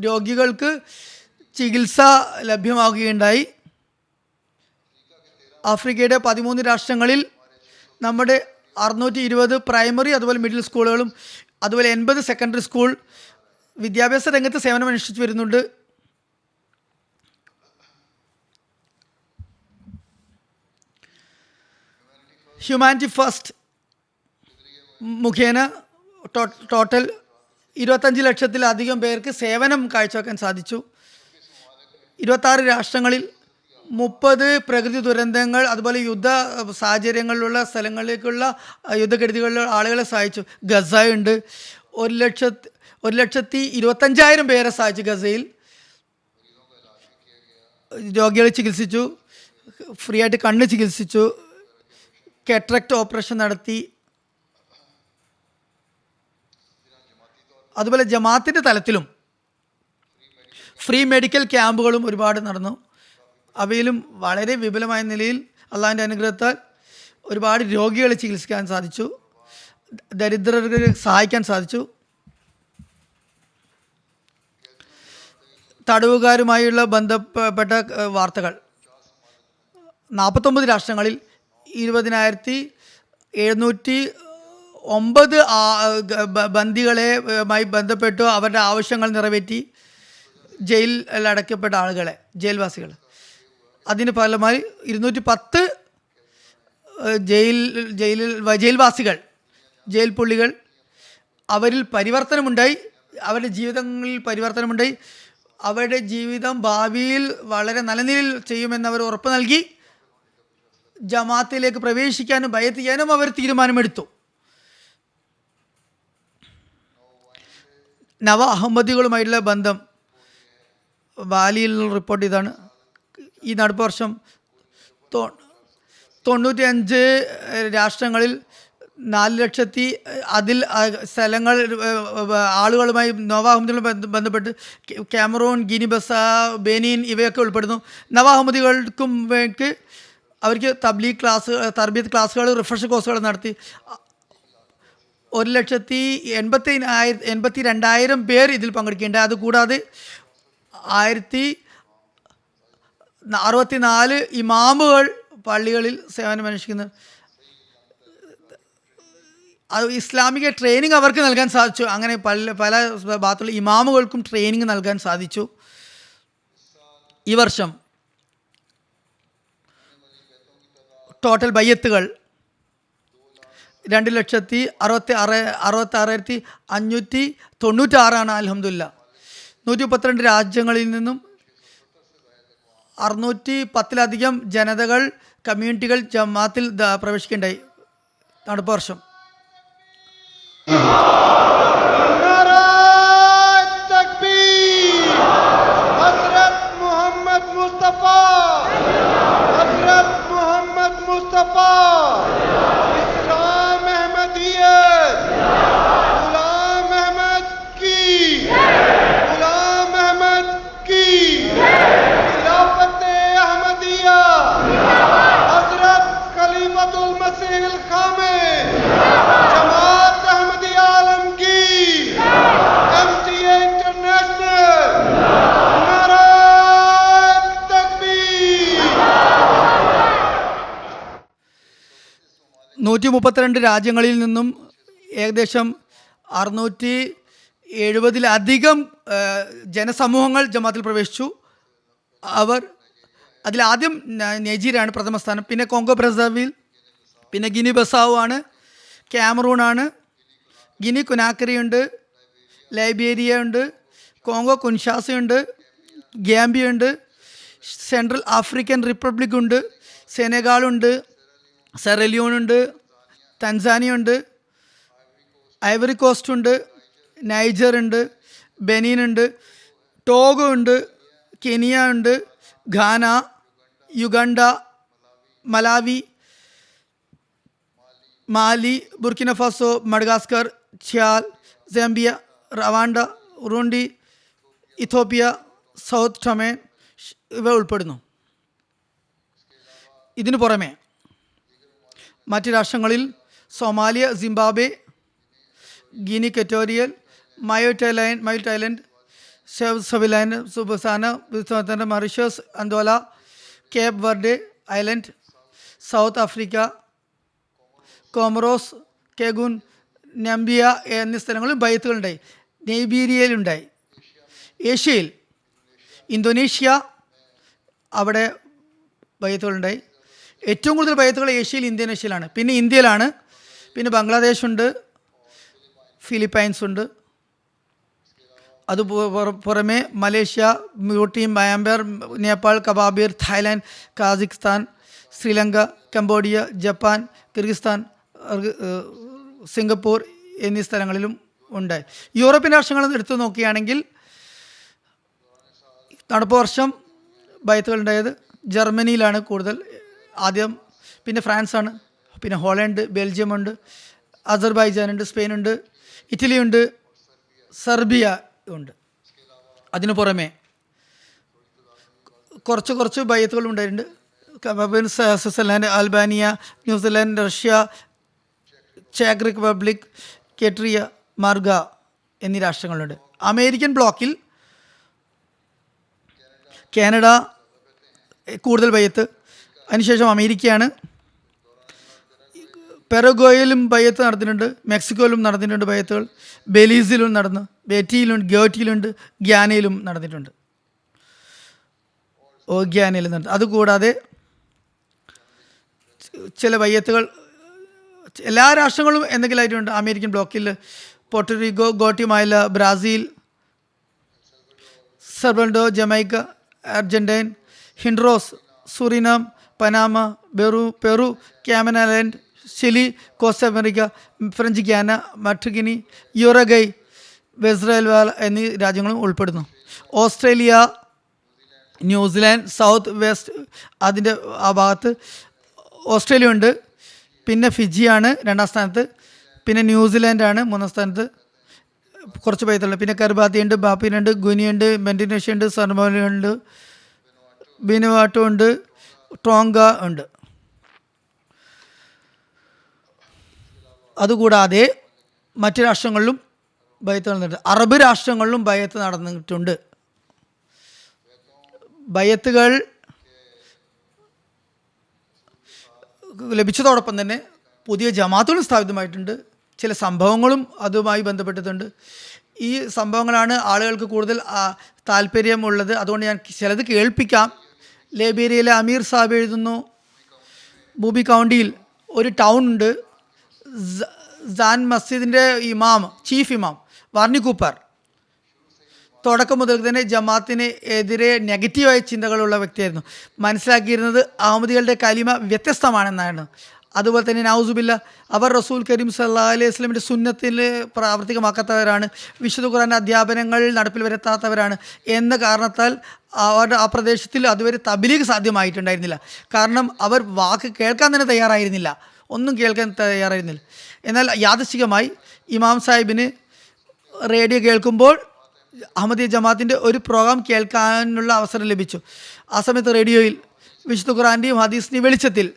രോഗികൾക്ക് ചികിത്സ ലഭ്യമാകുകയുണ്ടായി. ആഫ്രിക്കയുടെ 13 രാഷ്ട്രങ്ങളിൽ നമ്മുടെ 620 പ്രൈമറി അതുപോലെ മിഡിൽ സ്കൂളുകളും അതുപോലെ 80 സെക്കൻഡറി സ്കൂൾ വിദ്യാഭ്യാസ രംഗത്ത് സേവനം അനുഷ്ഠിച്ചു വരുന്നുണ്ട്. ഹ്യൂമാനിറ്റി ഫസ്റ്റ് മുഖേന ടോട്ടൽ 25 ലക്ഷത്തിലധികം പേർക്ക് സേവനം കാഴ്ചവെക്കാൻ സാധിച്ചു. 26 രാഷ്ട്രങ്ങളിൽ 30 പ്രകൃതി ദുരന്തങ്ങൾ അതുപോലെ യുദ്ധ സാഹചര്യങ്ങളിലുള്ള സ്ഥലങ്ങളിലേക്കുള്ള യുദ്ധക്കെടുതികളിലുള്ള ആളുകളെ സഹായിച്ചു. ഗസ ഉണ്ട്, 1,25,000 പേരെ സഹായിച്ചു. ഗസയിൽ രോഗികളെ ചികിത്സിച്ചു, ഫ്രീ ആയിട്ട് കണ്ണ് ചികിത്സിച്ചു, കാറ്ററാക്ട് ഓപ്പറേഷൻ നടത്തി. അതുപോലെ ജമാഅത്തിൻ്റെ തലത്തിലും ഫ്രീ മെഡിക്കൽ ക്യാമ്പുകളും ഒരുപാട് നടന്നു. അവയിലും വളരെ വിപുലമായ നിലയിൽ അള്ളാഹിൻ്റെ അനുഗ്രഹത്താൽ ഒരുപാട് രോഗികളെ ചികിത്സിക്കാൻ സാധിച്ചു, ദരിദ്രരെ സഹായിക്കാൻ സാധിച്ചു. തടവുകാരുമായുള്ള ബന്ധപ്പെട്ട വാർത്തകൾ 49 രാഷ്ട്രങ്ങളിൽ 20,709 ബന്ദികളെയുമായി ബന്ധപ്പെട്ടു അവരുടെ ആവശ്യങ്ങൾ നിറവേറ്റി. ജയിലിൽ അടയ്ക്കപ്പെട്ട ആളുകളെ, ജയിൽവാസികൾ, അതിന് ഫലമായി 210 ജയിൽവാസികൾ, ജയിൽ പുള്ളികൾ, അവരിൽ പരിവർത്തനമുണ്ടായി, അവരുടെ ജീവിതങ്ങളിൽ പരിവർത്തനമുണ്ടായി. അവരുടെ ജീവിതം ഭാവിയിൽ വളരെ നല്ല നിലയിൽ ചെയ്യുമെന്നവർ ഉറപ്പ് നൽകി. ജമാഅത്തിലേക്ക് പ്രവേശിക്കാനും ബൈഅത്ത് ചെയ്യാനും അവർ തീരുമാനമെടുത്തു. നവ അഹമ്മദികളുമായിട്ടുള്ള ബന്ധം ബാലിയിൽ റിപ്പോർട്ട് ചെയ്താണ്. ഈ നടപ്പ് വർഷം 95 രാഷ്ട്രങ്ങളിൽ 4 ലക്ഷത്തി അതിൽ സ്ഥലങ്ങൾ ആളുകളുമായി നവ അഹമ്മദികളുമായി ബന്ധപ്പെട്ട് കാമറൂൺ, ഗിനി-ബിസ, ബെനീൻ ഇവയൊക്കെ ഉൾപ്പെടുന്നു. നവ അഹമ്മദികൾക്കും അവർക്ക് തർബീയത്ത് ക്ലാസ്സുകൾ, റിഫ്രഷ് കോഴ്സുകൾ നടത്തി. 1,82,000 പേർ ഇതിൽ പങ്കെടുക്കേണ്ടത്. അതുകൂടാതെ 1064 ഇമാമുകൾ പള്ളികളിൽ സേവനം അനുഷ്ഠിക്കുന്നത്. അത് ഇസ്ലാമിക ട്രെയിനിങ് അവർക്ക് നൽകാൻ സാധിച്ചു. അങ്ങനെ പല ഭാഗത്തുള്ള ഇമാമുകൾക്കും ട്രെയിനിങ് നൽകാൻ സാധിച്ചു. ഈ വർഷം ടോട്ടൽ ബയ്യത്തുകൾ 2,66,596 അൽഹംദുലില്ലാ. 132 രാജ്യങ്ങളിൽ നിന്നും 610-ലധികം ജനതകൾ, കമ്മ്യൂണിറ്റികൾ ജമാഅത്തിൽ പ്രവേശിക്കേണ്ടായി നടപ്പ് വർഷം. मुस्तफा इस्लाम 132 രാജ്യങ്ങളിൽ നിന്നും ഏകദേശം 670-ലധികം ജനസമൂഹങ്ങൾ ജമാത്തിൽ പ്രവേശിച്ചു. അവർ അതിലാദ്യം നൈജീരിയയാണ് പ്രഥമ സ്ഥാനം, പിന്നെ കോങ്കോ ബ്രസാവിൽ, പിന്നെ ഗിനി ബസാവു ആണ്, ക്യാമറൂൺ ആണ്, ഗിനി കുനാക്രി ഉണ്ട്, ലൈബേരിയ ഉണ്ട്, കോങ്കോ കുൻഷാസയുണ്ട്, ഗാംബിയ ഉണ്ട്, സെൻട്രൽ ആഫ്രിക്കൻ റിപ്പബ്ലിക് ഉണ്ട്, സെനഗാളുണ്ട്, സെറലിയോൺ ഉണ്ട്, തൻസാനിയ ഉണ്ട്, ഐവറി കോസ്റ്റ് ഉണ്ട്, നൈജർ ഉണ്ട്, ബെനീൻ ഉണ്ട്, ടോഗോ ഉണ്ട്, കെനിയ ഉണ്ട്, Ghana, Uganda, Malawi, Mali, Burkina Faso, Madagascar, Chad, Zambia, Rwanda, Burundi, Ethiopia, Sao Tome ഇവ ഉൾപ്പെടുന്നു. ഇതിനു പുറമെ മറ്റ് രാഷ്ട്രങ്ങളിൽ സൊമാലിയ, സിംബാബ്വെ, ഗിനി ഇക്വറ്റോറിയൽ, മൈൽഡ് സവിലാൻഡ്, സുബസാന, Mauritius, Angola, Cape Verde Island, South Africa, Comoros, കെഗുൻ, നംബിയ എന്നീ സ്ഥലങ്ങളിൽ ബയ്യത്തുകളുണ്ടായി. നൈബീരിയയിലുണ്ടായി. ഏഷ്യയിൽ ഇന്തോനേഷ്യ, അവിടെ ബയ്യത്തുകളുണ്ടായി. ഏറ്റവും കൂടുതൽ ബയ്യത്തുകൾ ഏഷ്യയിൽ ഇന്തോനേഷ്യയിലാണ്, പിന്നെ ഇന്ത്യയിലാണ്, പിന്നെ ബംഗ്ലാദേശ് ഉണ്ട്, ഫിലിപ്പൈൻസ് ഉണ്ട്. അത് പുറമെ മലേഷ്യ, മ്യൂട്ടീം, Myanmar, Nepal, Kababir, Thailand, Kazakhstan, Sri Lanka, Cambodia, Japan, Kyrgyzstan, Singapore എന്നീ സ്ഥലങ്ങളിലും ഉണ്ടായി. യൂറോപ്യൻ രാഷ്ട്രങ്ങളിൽ എടുത്തു നോക്കുകയാണെങ്കിൽ നടപ്പ് വർഷം ബയ്യത്തുകൾ ഉണ്ടായത് ജർമ്മനിയിലാണ് കൂടുതൽ ആദ്യം, പിന്നെ ഫ്രാൻസാണ്, പിന്നെ ഹോളണ്ട്, ബെൽജിയം ഉണ്ട്, അസർബൈജാനുണ്ട്, സ്പെയിനുണ്ട്, ഇറ്റലി ഉണ്ട്, സെർബിയ ഉണ്ട്. അതിനു പുറമെ കുറച്ച് ബയ്യത്തുകൾ ഉണ്ടായിട്ടുണ്ട്. സ്വിറ്റ്സർലാൻഡ്, അൽബാനിയ, ന്യൂസിലാൻഡ്, റഷ്യ, ചെക്ക് റിപ്പബ്ലിക്, കെട്രിയ, മാർഗ എന്നീ രാഷ്ട്രങ്ങളുണ്ട്. അമേരിക്കൻ ബ്ലോക്കിൽ കാനഡ കൂടുതൽ ബയ്യത്ത്, അതിനുശേഷം അമേരിക്കയാണ്. പെറഗോയിലും ബയ്യത്ത് നടന്നിട്ടുണ്ട്, മെക്സിക്കോയിലും നടന്നിട്ടുണ്ട് ബയ്യത്തുകൾ, ബെലീസിലും നടന്നു, ബെറ്റിയിലുണ്ട്, ഗോറ്റിയിലുണ്ട്, ഗ്യാനയിലും നടന്നിട്ടുണ്ട്, ഗ്യാനയിലും നടന്നു. അതുകൂടാതെ ചില ബയ്യത്തുകൾ എല്ലാ രാഷ്ട്രങ്ങളും എന്തെങ്കിലുമായിട്ടുണ്ട്. അമേരിക്കൻ ബ്ലോക്കിൽ പോർട്ടറിക്കോ, ഗോട്ടിമാല, ബ്രാസീൽ, സർബൽഡോ, Jamaica, Argentine, Honduras, Suriname, Panama, Peru, Cayman Island, Chile, Costa America, French Guiana, മട്ടുഗിനി, യുറഗൈ, വെസ്രേൽവാല എന്നീ രാജ്യങ്ങളും ഉൾപ്പെടുന്നു. ഓസ്ട്രേലിയ, ന്യൂസിലാൻഡ്, സൗത്ത് വെസ്റ്റ് അതിൻ്റെ ആ ഭാഗത്ത് ഓസ്ട്രേലിയ ഉണ്ട്, പിന്നെ ഫിജിയാണ് രണ്ടാം സ്ഥാനത്ത്, പിന്നെ ന്യൂസിലാൻഡാണ് മൂന്നാം സ്ഥാനത്ത്. കുറച്ച് ബയ്യത്തുണ്ട്. പിന്നെ കർബാത്തിയുണ്ട്, ബാപ്പിനുണ്ട്, ഗുനിയുണ്ട്, മെൻഡിനേഷ്യ ഉണ്ട്, സർമോല ഉണ്ട്, ബിനുവാട്ടോ ഉണ്ട്, ടോങ്ക ഉണ്ട്. അതുകൂടാതെ മറ്റ് രാഷ്ട്രങ്ങളിലും ബയ്യത്ത് നടന്നിട്ടുണ്ട്. അറബ് രാഷ്ട്രങ്ങളിലും ബയ്യത്ത് നടന്നിട്ടുണ്ട്. ബയ്യത്തുകൾ ലഭിച്ചതോടൊപ്പം തന്നെ പുതിയ ജമാഅത്തുകളും സ്ഥാപിതമായിട്ടുണ്ട്. ചില സംഭവങ്ങളും അതുമായി ബന്ധപ്പെട്ടിട്ടുണ്ട്. ഈ സംഭവങ്ങളാണ് ആളുകൾക്ക് കൂടുതൽ താല്പര്യമുള്ളത്. അതുകൊണ്ട് ഞാൻ ചിലത് കേൾപ്പിക്കാം. ലൈബീരിയയിലെ അമീർ സാഹിബ് എഴുതുന്നു, മൂബി കൗണ്ടിയിൽ ഒരു ടൗൺ ഉണ്ട്, സാൻ മസ്ജിദിൻ്റെ ചീഫ് ഇമാം വാർണി കൂപ്പർ തുടക്കം മുതൽ തന്നെ ജമാഅത്തിന് എതിരെ നെഗറ്റീവായ ചിന്തകളുള്ള വ്യക്തിയായിരുന്നു. മനസ്സിലാക്കിയിരുന്നത് അഹമ്മദികളുടെ കലിമ വ്യത്യസ്തമാണെന്നാണ്. അതുപോലെ തന്നെ നൗസുബില്ല, അവർ റസൂൽ കരീം സല്ലല്ലാഹു അലൈഹി വസല്ലമയുടെ സുന്നത്തിൽ പ്രാവർത്തികമാക്കാത്തവരാണ്, വിശുദ്ധ ഖുർആൻ്റെ അധ്യാപനങ്ങൾ നടപ്പിൽ വരുത്താത്തവരാണ് എന്ന കാരണത്താൽ അവരുടെ ആ പ്രദേശത്തിൽ അതുവരെ തബ്ലീഗ് സാധ്യമായിട്ടുണ്ടായിരുന്നില്ല. കാരണം അവർ വാക്ക് കേൾക്കാൻ തന്നെ തയ്യാറായിരുന്നില്ല, ഒന്നും കേൾക്കാൻ തയ്യാറായിരുന്നില്ല. എന്നാൽ യാദൃശ്ചികമായി ഇമാം സാഹിബിന് റേഡിയോ കേൾക്കുമ്പോൾ അഹമ്മദിയ ജമാഅത്തിൻ്റെ ഒരു പ്രോഗ്രാം കേൾക്കാനുള്ള അവസരം ലഭിച്ചു. ആ സമയത്ത് റേഡിയോയിൽ വിശുദ്ധ ഖുർആൻ്റെയും ഹദീസിൻ്റെയും വെളിച്ചത്തിൽ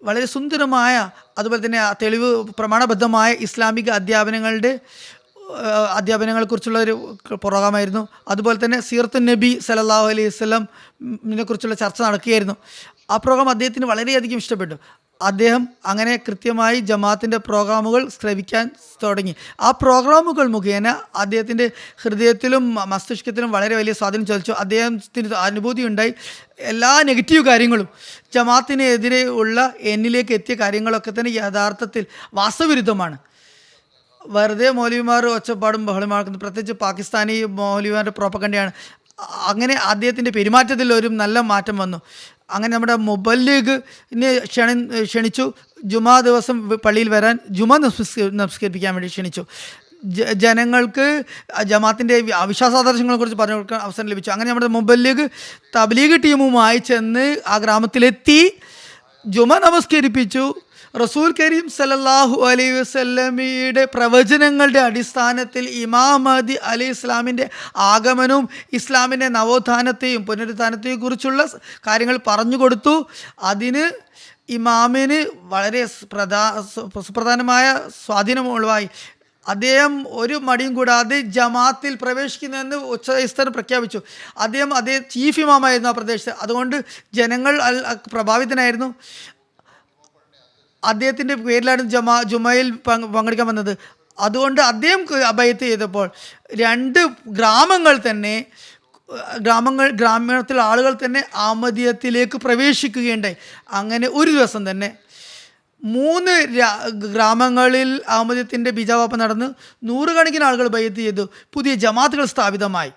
വളരെ സുന്ദരമായ, അതുപോലെ തന്നെ തെളിവ് പ്രമാണബദ്ധമായ ഇസ്ലാമിക അധ്യാപനങ്ങളെക്കുറിച്ചുള്ള ഒരു പ്രോഗ്രാമായിരുന്നു. അതുപോലെ തന്നെ സീറത്തുൻ നബി സല്ലല്ലാഹു അലൈഹി വസല്ലമിനെ കുറിച്ചുള്ള ചർച്ച നടക്കുകയായിരുന്നു. ആ പ്രോഗ്രാം അദ്ദേഹത്തിന് വളരെയധികം ഇഷ്ടപ്പെട്ടു. അദ്ദേഹം അങ്ങനെ കൃത്യമായി ജമാഅത്തിൻ്റെ പ്രോഗ്രാമുകൾ ശ്രവിക്കാൻ തുടങ്ങി. ആ പ്രോഗ്രാമുകൾ മുഖേന അദ്ദേഹത്തിൻ്റെ ഹൃദയത്തിലും മസ്തിഷ്കത്തിലും വളരെ വലിയ സ്വാധീനം ചെലുത്തിച്ചു. അദ്ദേഹത്തിന് അനുഭൂതി ഉണ്ടായി. എല്ലാ നെഗറ്റീവ് കാര്യങ്ങളും ജമാഅത്തിനെതിരെ ഉള്ള എന്നിലേക്ക് എത്തിയ കാര്യങ്ങളൊക്കെ തന്നെ യഥാർത്ഥത്തിൽ വാസ്തവവിരുദ്ധമാണ്. വെറുതെ മൗലവിമാർ ഒച്ചപ്പാടും ബഹളമാക്കുന്നത്, പ്രത്യേകിച്ച് പാകിസ്ഥാനി മൗലവിമാരുടെ പ്രോപ്പഗണ്ടയാണ്. അങ്ങനെ അദ്ദേഹത്തിൻ്റെ പെരുമാറ്റത്തിൽ ഒരു നല്ല മാറ്റം വന്നു. അങ്ങനെ നമ്മുടെ മുബല്ലിഗിനെ ക്ഷണിച്ചു. ജുമാ ദിവസം പള്ളിയിൽ വരാൻ, ജുമാ നമസ്കരിപ്പിക്കാൻ വേണ്ടി ക്ഷണിച്ചു. ജനങ്ങൾക്ക് ജമാഅത്തിൻ്റെ വിശ്വാസാദർശങ്ങളെക്കുറിച്ച് പറഞ്ഞു കൊടുക്കാൻ അവസരം ലഭിച്ചു. അങ്ങനെ നമ്മുടെ മുബല്ലിഗ് തബ്ലീഗ് ടീമുമായി ചെന്ന് ആ ഗ്രാമത്തിലെത്തി ജുമാ നമസ്കരിപ്പിച്ചു. റസൂൽ കരീം സല്ലല്ലാഹു അലൈഹി വസല്ലമയുടെ പ്രവചനങ്ങളുടെ അടിസ്ഥാനത്തിൽ ഇമാം മഹ്ദി അലൈഹി ഇസ്ലാമിൻ്റെ ആഗമനവും ഇസ്ലാമിൻ്റെ നവോത്ഥാനത്തെയും പുനരുത്ഥാനത്തെയും കുറിച്ചുള്ള കാര്യങ്ങൾ പറഞ്ഞു കൊടുത്തു. അതിന് ഇമാമിന് വളരെ സുപ്രധാനമായ സ്വാധീനമുള്ളതായി. അദ്ദേഹം ഒരു മടിയും കൂടാതെ ജമാഅത്തിൽ പ്രവേശിക്കുന്നതെന്ന് ഉച്ചസ്ഥരം പ്രഖ്യാപിച്ചു. അദ്ദേഹം ചീഫ് ഇമാമായിരുന്നു ആ പ്രദേശത്ത്. അതുകൊണ്ട് ജനങ്ങൾ പ്രഭാവിതനായിരുന്നു. അദ്ദേഹത്തിൻ്റെ പേരിലാണ് ജുമയിൽ പങ്കെടുക്കാൻ വന്നത്. അതുകൊണ്ട് അദ്ദേഹം ബൈഅത്ത് ചെയ്തപ്പോൾ 2 ഗ്രാമങ്ങൾ തന്നെ ഗ്രാമത്തിലെ ആളുകൾ തന്നെ അഹമ്മദിയത്തിലേക്ക് പ്രവേശിക്കുകയുണ്ടായി. അങ്ങനെ ഒരു ദിവസം തന്നെ 3 ഗ്രാമങ്ങളിൽ അഹമ്മദിയത്തിൻ്റെ ബീജാവാപ്പ നടന്ന് 100 കണക്കിന് ആളുകൾ ബൈഅത്ത് ചെയ്തു. പുതിയ ജമാഅത്തുകൾ സ്ഥാപിതമായി.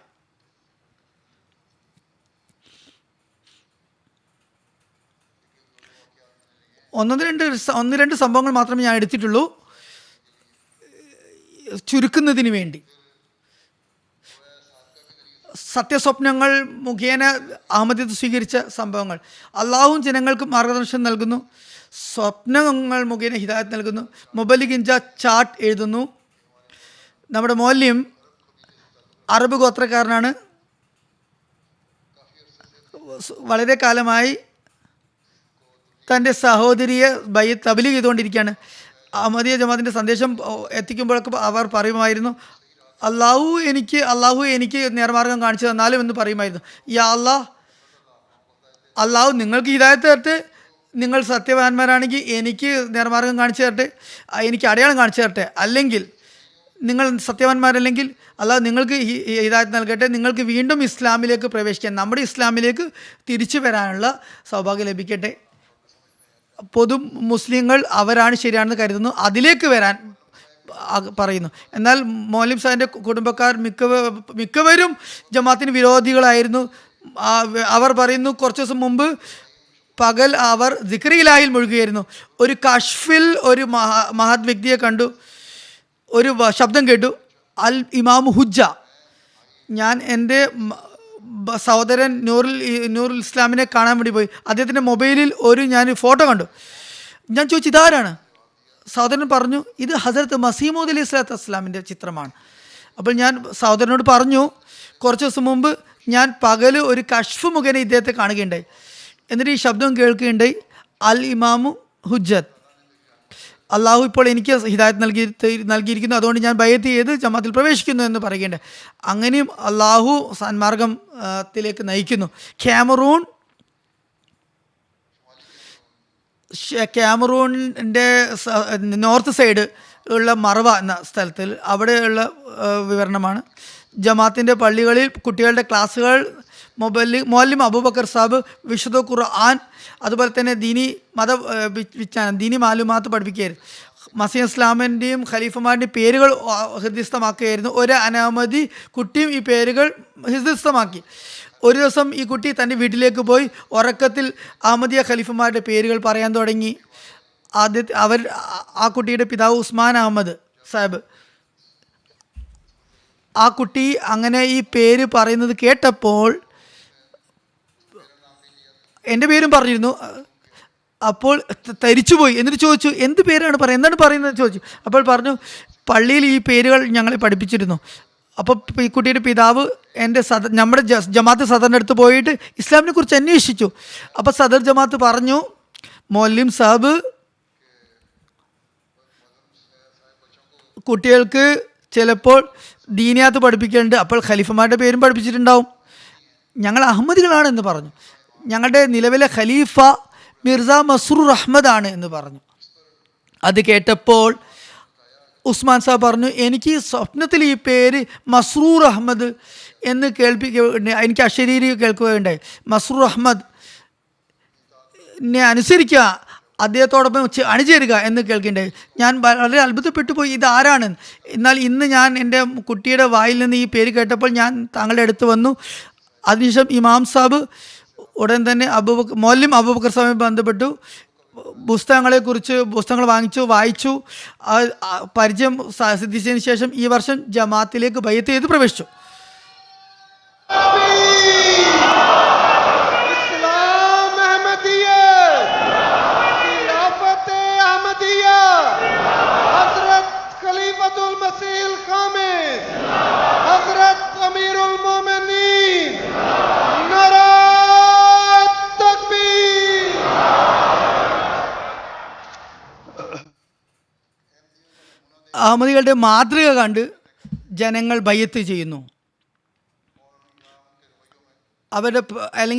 ഒന്ന് രണ്ട് സംഭവങ്ങൾ മാത്രമേ ഞാൻ എടുത്തിട്ടുള്ളൂ ചുരുക്കുന്നതിന് വേണ്ടി. സത്യസ്വപ്നങ്ങൾ മുഖേന അഹമ്മദിയത്ത് സ്വീകരിച്ച സംഭവങ്ങൾ. അള്ളാഹുവും ജനങ്ങൾക്ക് മാർഗദർശനം നൽകുന്നു. സ്വപ്നങ്ങൾ മുഖേന ഹിദായത്ത് നൽകുന്നു. മുബല്ലിഗ് ഇൻച ചാർട്ട് എഴുതുന്നു. നമ്മുടെ മൗലവി അറബ് ഗോത്രക്കാരനാണ്. വളരെ കാലമായി തൻ്റെ സഹോദരിയെ തബ്ലീഗ് ചെയ്തുകൊണ്ടിരിക്കുകയാണ്. അഹമ്മദിയ ജമാഅത്തിൻ്റെ സന്ദേശം എത്തിക്കുമ്പോഴൊക്കെ അവർ പറയുമായിരുന്നു, അള്ളാഹു എനിക്ക് നേർമാർഗം കാണിച്ചു തന്നാലും എന്ന് പറയുമായിരുന്നു. യാ അള്ളാഹു നിങ്ങൾക്ക് ഹിദായത്ത് തരട്ടെ, നിങ്ങൾ സത്യവാന്മാരാണെങ്കിൽ എനിക്ക് നേർമാർഗം കാണിച്ചു തരട്ടെ, എനിക്ക് അടയാളം കാണിച്ചു തരട്ടെ. അല്ലെങ്കിൽ നിങ്ങൾ സത്യവാന്മാരല്ലെങ്കിൽ അള്ളാഹു നിങ്ങൾക്ക് ഹിദായത്ത് നൽകട്ടെ, നിങ്ങൾക്ക് വീണ്ടും ഇസ്ലാമിലേക്ക് പ്രവേശിക്കാൻ, നമ്മുടെ ഇസ്ലാമിലേക്ക് തിരിച്ചു വരാനുള്ള സൗഭാഗ്യം ലഭിക്കട്ടെ. പൊതു മുസ്ലിങ്ങൾ അവരാണ് ശരിയാണെന്ന് കരുതുന്നു, അതിലേക്ക് വരാൻ പറയുന്നു. എന്നാൽ മൗലവി സാഹിബിൻ്റെ കുടുംബക്കാർ മിക്കവരും ജമാഅത്തിന് വിരോധികളായിരുന്നു. അവർ പറയുന്നു, കുറച്ച് ദിവസം മുമ്പ് പകൽ അവർ ദിക്ർ ഇലാഹിയിൽ മുഴുകുകയായിരുന്നു. ഒരു കഷ്ഫിൽ ഒരു മഹത് വ്യക്തിയെ കണ്ടു. ഒരു ശബ്ദം കേട്ടു, അൽ ഇമാം ഹുജ്ജ. ഞാൻ എൻ്റെ സഹോദരൻ നൂറുൽ ഇസ്ലാമിനെ കാണാൻ വേണ്ടി പോയി. അദ്ദേഹത്തിൻ്റെ മൊബൈലിൽ ഞാൻ ഫോട്ടോ കണ്ടു. ഞാൻ ചോദിച്ചു, ഇതാരാണ്? സഹോദരൻ പറഞ്ഞു, ഇത് ഹസ്രത്ത് മസീമൂദ് അലൈഹി സ്വലാത്തു വസ്സലാമിൻ്റെ ചിത്രമാണ്. അപ്പോൾ ഞാൻ സഹോദരനോട് പറഞ്ഞു, കുറച്ച് ദിവസം മുമ്പ് ഞാൻ പകൽ ഒരു കഷ്ഫ് മുഖേന ഇദ്ദേഹത്തെ കാണുകയുണ്ടായി. എന്നിട്ട് ഈ ശബ്ദം കേൾക്കുകയുണ്ടായി, അൽ ഇമാമു ഹുജ്ജത്ത്. അള്ളാഹു ഇപ്പോൾ എനിക്ക് ഹിദായത്ത് നൽകിയിരിക്കുന്നു, അതുകൊണ്ട് ഞാൻ ബൈഅത്ത് ചെയ്ത് ജമാഅത്തിൽ പ്രവേശിക്കുന്നു എന്ന് പറയുകയുണ്ട്. അങ്ങനെയും അള്ളാഹു സന്മാർഗത്തിലേക്ക് നയിക്കുന്നു. ക്യാമറൂണിൻ്റെ നോർത്ത് സൈഡ് ഉള്ള മറവ എന്ന സ്ഥലത്തിൽ അവിടെയുള്ള വിവരണമാണ്. ജമാഅത്തിൻ്റെ പള്ളികളിൽ കുട്ടികളുടെ ക്ലാസ്സുകൾ മൗലവി അബൂബക്കർ സാഹിബ് വിശുദ്ധ ഖുർആൻ, അതുപോലെ തന്നെ ദീനി മാലുമാത്ത് പഠിപ്പിക്കുകയായിരുന്നു. മസീഹ് ഇസ്ലാമിൻ്റെയും ഖലീഫമാരുടെയും പേരുകൾ ഹൃദയസ്ഥമാക്കുകയായിരുന്നു. ഒരു അനഹമ്മദി കുട്ടിയും ഈ പേരുകൾ ഹൃദയസ്ഥമാക്കി. ഒരു ദിവസം ഈ കുട്ടി തൻ്റെ വീട്ടിലേക്ക് പോയി ഉറക്കത്തിൽ അഹമ്മദിയ ഖലീഫമാരുടെ പേരുകൾ പറയാൻ തുടങ്ങി. ആ കുട്ടിയുടെ പിതാവ് ഉസ്മാൻ അഹമ്മദ് സാഹിബ്. ആ കുട്ടി അങ്ങനെ ഈ പേര് പറയുന്നത് കേട്ടപ്പോൾ എൻ്റെ പേരും പറഞ്ഞിരുന്നു. അപ്പോൾ തരിച്ചുപോയി. എന്നിട്ട് ചോദിച്ചു, എന്ത് പേരാണ് എന്താണ് പറയുന്നത് ചോദിച്ചു. അപ്പോൾ പറഞ്ഞു, പള്ളിയിൽ ഈ പേരുകൾ ഞങ്ങളെ പഠിപ്പിച്ചിരുന്നു. അപ്പോൾ ഈ കുട്ടിയുടെ പിതാവ് നമ്മുടെ ജമാഅത്ത് സദറിൻ്റെ അടുത്ത് പോയിട്ട് ഇസ്ലാമിനെ കുറിച്ച് അന്വേഷിച്ചു. അപ്പോൾ സദർ ജമാഅത്ത് പറഞ്ഞു, മൗലവി സാഹിബ് കുട്ടികൾക്ക് ചിലപ്പോൾ ദീനിയാത്ത് പഠിപ്പിക്കേണ്ടത്, അപ്പോൾ ഖലീഫമാരുടെ പേരും പഠിപ്പിച്ചിട്ടുണ്ടാവും. ഞങ്ങൾ അഹമ്മദികളാണെന്ന് പറഞ്ഞു. ഞങ്ങളുടെ നിലവിലെ ഖലീഫ മിർസ മസ്റൂർ അഹമ്മദാണ് എന്ന് പറഞ്ഞു. അത് കേട്ടപ്പോൾ ഉസ്മാൻ സാബ് പറഞ്ഞു, എനിക്ക് സ്വപ്നത്തിൽ ഈ പേര് മസ്റൂർ അഹമ്മദ് എന്ന് എനിക്ക് അശരീരി കേൾക്കുകയുണ്ടായി. മസ്റൂർ അഹമ്മദ് എന്നെ അനുസരിക്കുക, അദ്ദേഹത്തോടൊപ്പം അണിചേരുക എന്ന് കേൾക്കേണ്ടായി. ഞാൻ വളരെ അത്ഭുതപ്പെട്ടു പോയി, ഇതാരാണ്. എന്നാൽ ഇന്ന് ഞാൻ എൻ്റെ കുട്ടിയുടെ വായിൽ നിന്ന് ഈ പേര് കേട്ടപ്പോൾ ഞാൻ താങ്കളുടെ അടുത്ത് വന്നു. അതിനുശേഷം ഇമാം സാബ് ഉടൻ തന്നെ മൗലവി അബൂബക്കർ സാഹിബുമായി ബന്ധപ്പെട്ടു. പുസ്തകങ്ങൾ വായിച്ചു. പരിചയം സിദ്ധിച്ചതിന് ശേഷം ഈ വർഷം ജമാഅത്തിലേക്ക് ബൈഅത്ത് ചെയ്ത് പ്രവേശിച്ചു. അഹമ്മദികളുടെ മാതൃക കണ്ട് ജനങ്ങൾ ബൈഅത്ത് ചെയ്യുന്നു.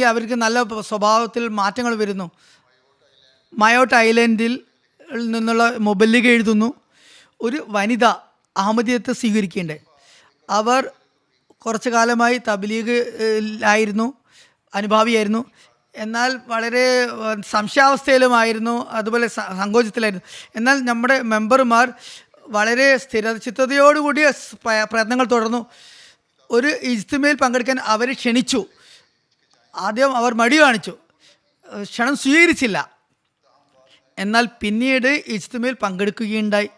അവർക്ക് നല്ല സ്വഭാവത്തിൽ മാറ്റങ്ങൾ വരുന്നു. മയോട്ട് ഐലൻഡിൽ നിന്നുള്ള മുബല്ലിഗ് എഴുതുന്നു, ഒരു വനിത അഹമ്മദിയത്തെ സ്വീകരിക്കേണ്ടത്. അവർ കുറച്ചു കാലമായി തബ്ലീഗിലായിരുന്നു, അനുഭാവിയായിരുന്നു. എന്നാൽ വളരെ സംശയാവസ്ഥയിലുമായിരുന്നു, അതുപോലെ സങ്കോചത്തിലായിരുന്നു. എന്നാൽ നമ്മുടെ മെമ്പർമാർ വളരെ സ്ഥിരചിത്തതയോടുകൂടി പ്രയത്നങ്ങൾ തുടർന്നു. ഒരു ഇജ്തിമയിൽ പങ്കെടുക്കാൻ അവരെ ക്ഷണിച്ചു. ആദ്യം അവർ മടി കാണിച്ചു, ക്ഷണം സ്വീകരിച്ചില്ല. എന്നാൽ പിന്നീട് ഇജ്തിമയിൽ പങ്കെടുക്കുകയുണ്ടായി.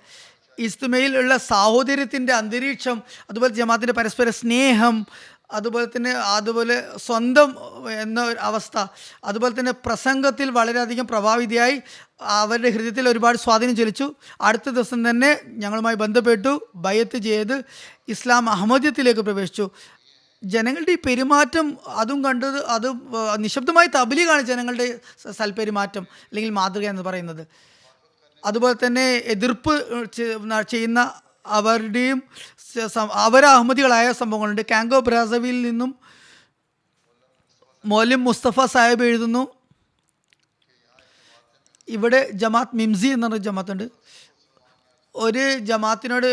ഇജ്തിമയിലുള്ള സാഹോദര്യത്തിൻ്റെ അന്തരീക്ഷം, അതുപോലെ ജമാഅത്തിൻ്റെ പരസ്പര സ്നേഹം, അതുപോലെ സ്വന്തം എന്ന അവസ്ഥ, അതുപോലെ തന്നെ പ്രസംഗത്തിൽ വളരെയധികം പ്രഭാവിതയായി അവരുടെ ഹൃദയത്തിൽ ഒരുപാട് സ്വാധീനം ചെലുത്തു. അടുത്ത ദിവസം തന്നെ ഞങ്ങളുമായി ബന്ധപ്പെട്ടു, ബൈഅത്ത് ചെയ്ത് ഇസ്ലാം അഹമ്മദിയത്തിലേക്ക് പ്രവേശിച്ചു. ജനങ്ങളുടെ ഈ പെരുമാറ്റം അതും കണ്ടത്, അത് നിശബ്ദമായി തബ്ലീഗാണ് ജനങ്ങളുടെ സൽപെരുമാറ്റം അല്ലെങ്കിൽ മാതൃക എന്ന് പറയുന്നത്. അതുപോലെ തന്നെ എതിർപ്പ് ചെയ്യുന്ന അവരുടെയും അഹമ്മദികളായ സംഭവങ്ങളുണ്ട്. കാങ്കോ ബ്രാസവിൽ നിന്നും മൗലവി മുസ്തഫ സാഹിബ് എഴുതുന്നു, ഇവിടെ ജമാഅത്ത് മിംസി എന്ന് പറഞ്ഞ ജമാഅത്തുണ്ട്. ഒരു ജമാഅത്തിനോട്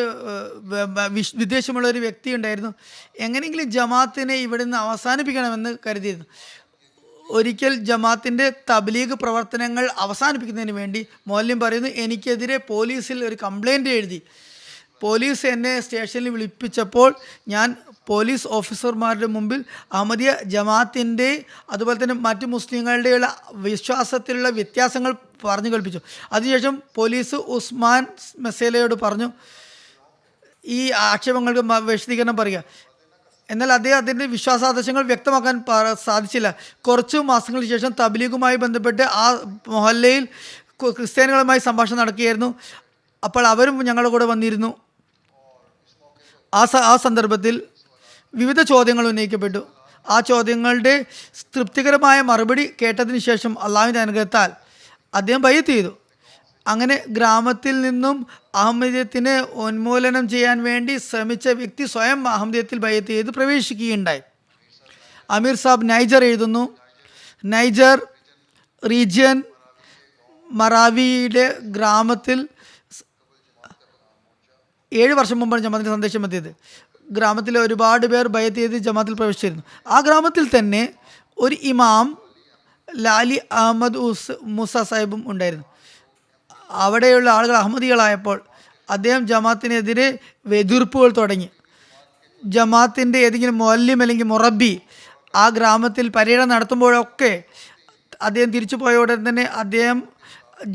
വിദ്വേഷമുള്ള ഒരു വ്യക്തി ഉണ്ടായിരുന്നു. എങ്ങനെയെങ്കിലും ജമാഅത്തിനെ ഇവിടെ നിന്ന് അവസാനിപ്പിക്കണമെന്ന് കരുതിയിരുന്നു. ഒരിക്കൽ ജമാഅത്തിൻ്റെ തബ്ലീഗ് പ്രവർത്തനങ്ങൾ അവസാനിപ്പിക്കുന്നതിന് വേണ്ടി മൗലവി പറയുന്നു, എനിക്കെതിരെ പോലീസിൽ ഒരു കംപ്ലൈൻറ്റ് എഴുതി. പോലീസ് എന്നെ സ്റ്റേഷനിൽ വിളിപ്പിച്ചപ്പോൾ ഞാൻ പോലീസ് ഓഫീസർമാരുടെ മുമ്പിൽ അഹമ്മദിയ ജമാഅത്തിൻ്റെ അതുപോലെ തന്നെ മറ്റു മുസ്ലിങ്ങളുടെയുള്ള വിശ്വാസത്തിലുള്ള വ്യത്യാസങ്ങൾ പറഞ്ഞു കൽപ്പിച്ചു. അതിനുശേഷം പോലീസ് ഉസ്മാൻ മെസേലയോട് പറഞ്ഞു ഈ ആക്ഷേപങ്ങൾക്ക് വിശദീകരണം പറയുക. എന്നാൽ അദ്ദേഹം അതിൻ്റെ വിശ്വാസാദർശങ്ങൾ വ്യക്തമാക്കാൻ സാധിച്ചില്ല. കുറച്ച് മാസങ്ങൾക്ക് ശേഷം തബ്ലീഗുമായി ബന്ധപ്പെട്ട് ആ മൊഹല്ലയിൽ ക്രിസ്ത്യാനികളുമായി സംഭാഷണം നടക്കുകയായിരുന്നു. അപ്പോൾ അവരും ഞങ്ങളുടെ കൂടെ വന്നിരുന്നു. ആ സന്ദർഭത്തിൽ വിവിധ ചോദ്യങ്ങൾ ഉന്നയിക്കപ്പെട്ടു. ആ ചോദ്യങ്ങളുടെ തൃപ്തികരമായ മറുപടി കേട്ടതിന് ശേഷം അള്ളാഹുവിൻ്റെ അനുഗ്രഹത്താൽ അദ്ദേഹം ബൈഅത്ത് ചെയ്തു. അങ്ങനെ ഗ്രാമത്തിൽ നിന്നും അഹമ്മദിയത്തിനെ ഉന്മൂലനം ചെയ്യാൻ വേണ്ടി ശ്രമിച്ച വ്യക്തി സ്വയം അഹമ്മദിയത്തിൽ ബൈഅത്ത് ചെയ്ത് പ്രവേശിക്കുകയുണ്ടായി. അമീർ സാബ് നൈജർ എഴുതുന്നു, നൈജർ റീജിയൻ മറാവിയുടെ ഗ്രാമത്തിൽ 7 വർഷം മുമ്പാണ് ജമാഅത്തിൻ്റെ സന്ദേശം എത്തിയത്. ഗ്രാമത്തിലെ ഒരുപാട് പേർ ബൈഅത്ത് ചെയ്ത് ജമാഅത്തിൽ പ്രവേശിച്ചിരുന്നു. ആ ഗ്രാമത്തിൽ തന്നെ ഒരു ഇമാം ലാലി അഹമ്മദ് മൂസ സാഹിബും ഉണ്ടായിരുന്നു. അവിടെയുള്ള ആളുകൾ അഹമ്മദികളായപ്പോൾ അദ്ദേഹം ജമാഅത്തിനെതിരെ എതിർപ്പുകൾ തുടങ്ങി. ജമാഅത്തിൻ്റെ ഏതെങ്കിലും മൗലവി അല്ലെങ്കിൽ മുറബി ആ ഗ്രാമത്തിൽ പര്യടനം നടത്തുമ്പോഴൊക്കെ അദ്ദേഹം തിരിച്ചു പോയ ഉടൻ തന്നെ അദ്ദേഹം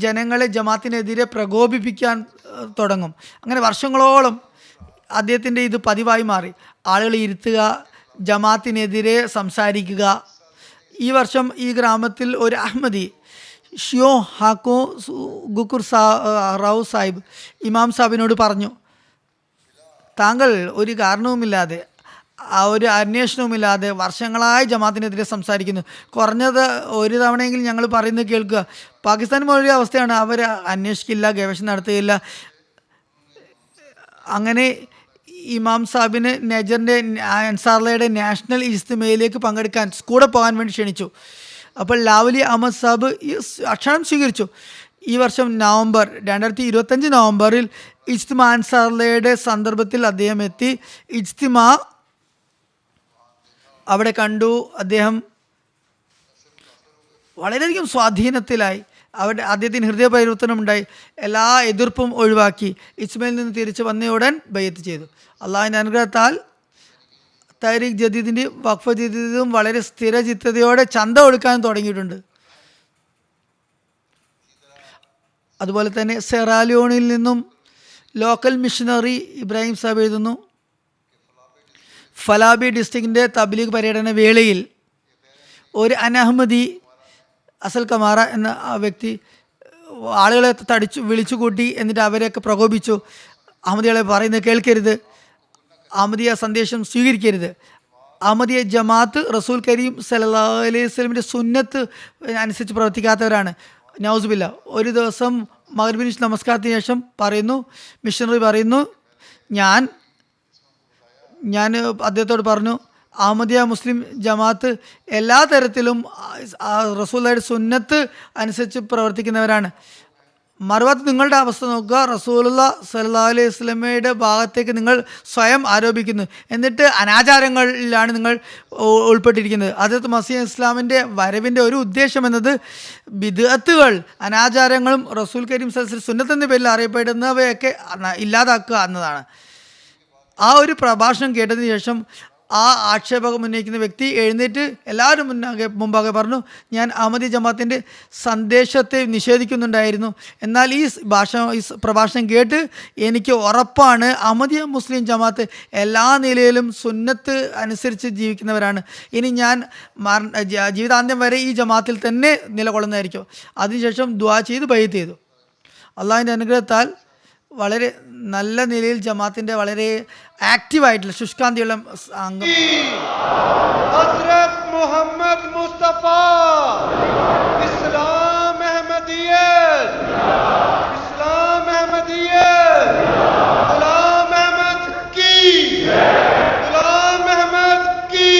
ജനങ്ങളെ ജമാഅത്തിനെതിരെ പ്രകോപിപ്പിക്കാൻ തുടങ്ങും. അങ്ങനെ വർഷങ്ങളോളം അദ്ദേഹത്തിൻ്റെ ഇത് പതിവായി മാറി. ആളുകൾ ഇരുത്തുക, ജമാഅത്തിനെതിരെ സംസാരിക്കുക. ഈ വർഷം ഈ ഗ്രാമത്തിൽ ഒരു അഹമ്മദി ഷിയോ ഹാക്കോ ഗുക്കുർ റാവു സാഹിബ് ഇമാം സാഹിബിനോട് പറഞ്ഞു, താങ്കൾ ഒരു കാരണവുമില്ലാതെ ഒരു അന്വേഷണവുമില്ലാതെ വർഷങ്ങളായി ജമാഅത്തിനെതിരെ സംസാരിക്കുന്നു. കുറഞ്ഞത് ഒരു തവണയെങ്കിലും ഞങ്ങൾ പറയുന്നത് കേൾക്കുക. പാകിസ്ഥാൻ പോലൊരു അവസ്ഥയാണ്, അവർ അന്വേഷിക്കില്ല, ഗവേഷണം നടത്തുകയില്ല. അങ്ങനെ ഇമാം സാഹിബിന് നജറിൻ്റെ അൻസാർലയുടെ നാഷണൽ ഇജ്തിമയിലേക്ക് പങ്കെടുക്കാൻ കൂടെ പോകാൻ വേണ്ടി ക്ഷണിച്ചു. അപ്പോൾ ലാവ്ലി അഹമ്മദ് സാബ് ഈ ക്ഷണം സ്വീകരിച്ചു. ഈ വർഷം 2025 നവംബറിൽ ഇജ്തിമാ അൻസാറുള്ളയുടെ സന്ദർഭത്തിൽ അദ്ദേഹം എത്തി. ഇജ്തിമാ അവിടെ കണ്ടു. അദ്ദേഹം വളരെയധികം സ്വാധീനത്തിലായി. അദ്ദേഹത്തിന് ഹൃദയപരിവർത്തനം ഉണ്ടായി. എല്ലാ എതിർപ്പും ഒഴിവാക്കി ഇസ്മയിൽ നിന്ന് തിരിച്ച് വന്നയുടൻ ബയ്യത്ത് ചെയ്തു. അള്ളാഹുവിൻ്റെ അനുഗ്രഹത്താൽ തഹ്രീക്ക് ജദീദിൻ്റെയും വഖഫ് ജദീദും വളരെ സ്ഥിരചിത്തതയോടെ ചന്ത ഒടുക്കാനും തുടങ്ങിയിട്ടുണ്ട്. അതുപോലെ തന്നെ സെറാലിയോണിൽ നിന്നും ലോക്കൽ മിഷണറി ഇബ്രാഹിം സാബ് എഴുതുന്നു, ഫലാബി ഡിസ്ട്രിക്റ്റിൻ്റെ തബ്ലീഗ് പര്യടന വേളയിൽ ഒരു അനഹമ്മദി അസൽ കമാറ എന്ന ആ വ്യക്തി ആളുകളെ വിളിച്ചു കൂട്ടി. എന്നിട്ട് അവരെയൊക്കെ പ്രകോപിച്ചു. അഹമ്മദികളെ പറയുന്നത് കേൾക്കരുത്, അഹമ്മദിയ സന്ദേശം സ്വീകരിക്കരുത്. അഹമ്മദിയ ജമാഅത്ത് റസൂൽ കരീം സല്ലല്ലാഹു അലൈഹി വസല്ലമിൻ്റെ സുന്നത്ത് അനുസരിച്ച് പ്രവർത്തിക്കാത്തവരാണ്. നൗസുബില്ല. ഒരു ദിവസം മഗ്‌രിബിന് നമസ്കാരത്തിന് ശേഷം പറയുന്നു, മിഷണറി പറയുന്നു, ഞാൻ അദ്ദേഹത്തോട് പറഞ്ഞു, അഹമ്മദിയ മുസ്ലിം ജമാഅത്ത് എല്ലാ തരത്തിലും റസൂലുള്ളാഹിയുടെ സുന്നത്ത് അനുസരിച്ച് പ്രവർത്തിക്കുന്നവരാണ്. മറുഭാഗത്ത് നിങ്ങളുടെ അവസ്ഥ നോക്കുക, റസൂലുള്ളാഹി സ്വല്ലല്ലാഹു അലൈഹി വസല്ലമയുടെ ഭാഗത്തേക്ക് നിങ്ങൾ സ്വയം ആരോപിക്കുന്നു, എന്നിട്ട് അനാചാരങ്ങളിലാണ് നിങ്ങൾ ഉൾപ്പെട്ടിരിക്കുന്നത്. ഹദ്റത്ത് മസീഹ് ഇസ്ലാമിൻ്റെ വരവിൻ്റെ ഒരു ഉദ്ദേശം എന്നത് ബിദ്അത്തുകൾ, അനാചാരങ്ങളും റസൂൽ കരീം സ്വല്ലല്ലാഹു അലൈഹി വസല്ലം സുന്നത്ത് എന്ന പേരിൽ അറിയപ്പെടുന്നവയൊക്കെ ഇല്ലാതാക്കുക എന്നതാണ്. ആ ഒരു പ്രഭാഷണം കേട്ടതിന് ശേഷം ആ ആക്ഷേപം ഉന്നയിക്കുന്ന വ്യക്തി എഴുന്നേറ്റ് എല്ലാവരും മുമ്പാകെ പറഞ്ഞു, ഞാൻ അഹമ്മദി ജമാഅത്തിൻ്റെ സന്ദേശത്തെ നിഷേധിക്കുന്നുണ്ടായിരുന്നു. എന്നാൽ ഈ പ്രഭാഷണം കേട്ട് എനിക്ക് ഉറപ്പാണ് അഹമ്മദിയ മുസ്ലിം ജമാഅത്ത് എല്ലാ നിലയിലും സുന്നത്ത് അനുസരിച്ച് ജീവിക്കുന്നവരാണ്. ഇനി ഞാൻ ജീവിതാന്ത്യം വരെ ഈ ജമാഅത്തിൽ തന്നെ നിലകൊള്ളുന്നതായിരിക്കും. അതിനുശേഷം ദുആ ചെയ്ത് ബൈഅത്ത് ചെയ്തു. അള്ളാഹുവിൻ്റെ അനുഗ്രഹത്താൽ വളരെ നല്ല നിലയിൽ ജമാഅത്തിൻ്റെ വളരെ ആക്റ്റീവായിട്ടുള്ള ശുഷ്കാന്തിയുള്ള അംഗം ഹസ്രത്ത് മുഹമ്മദ് മുസ്തഫ ഇസ്ലാം അഹമ്മദിയ്യത്ത് ഇസ്ലാം അഹമ്മദിയ്യത്ത് ഗുലാം അഹമ്മദ് की ഗുലാം അഹമ്മദ് की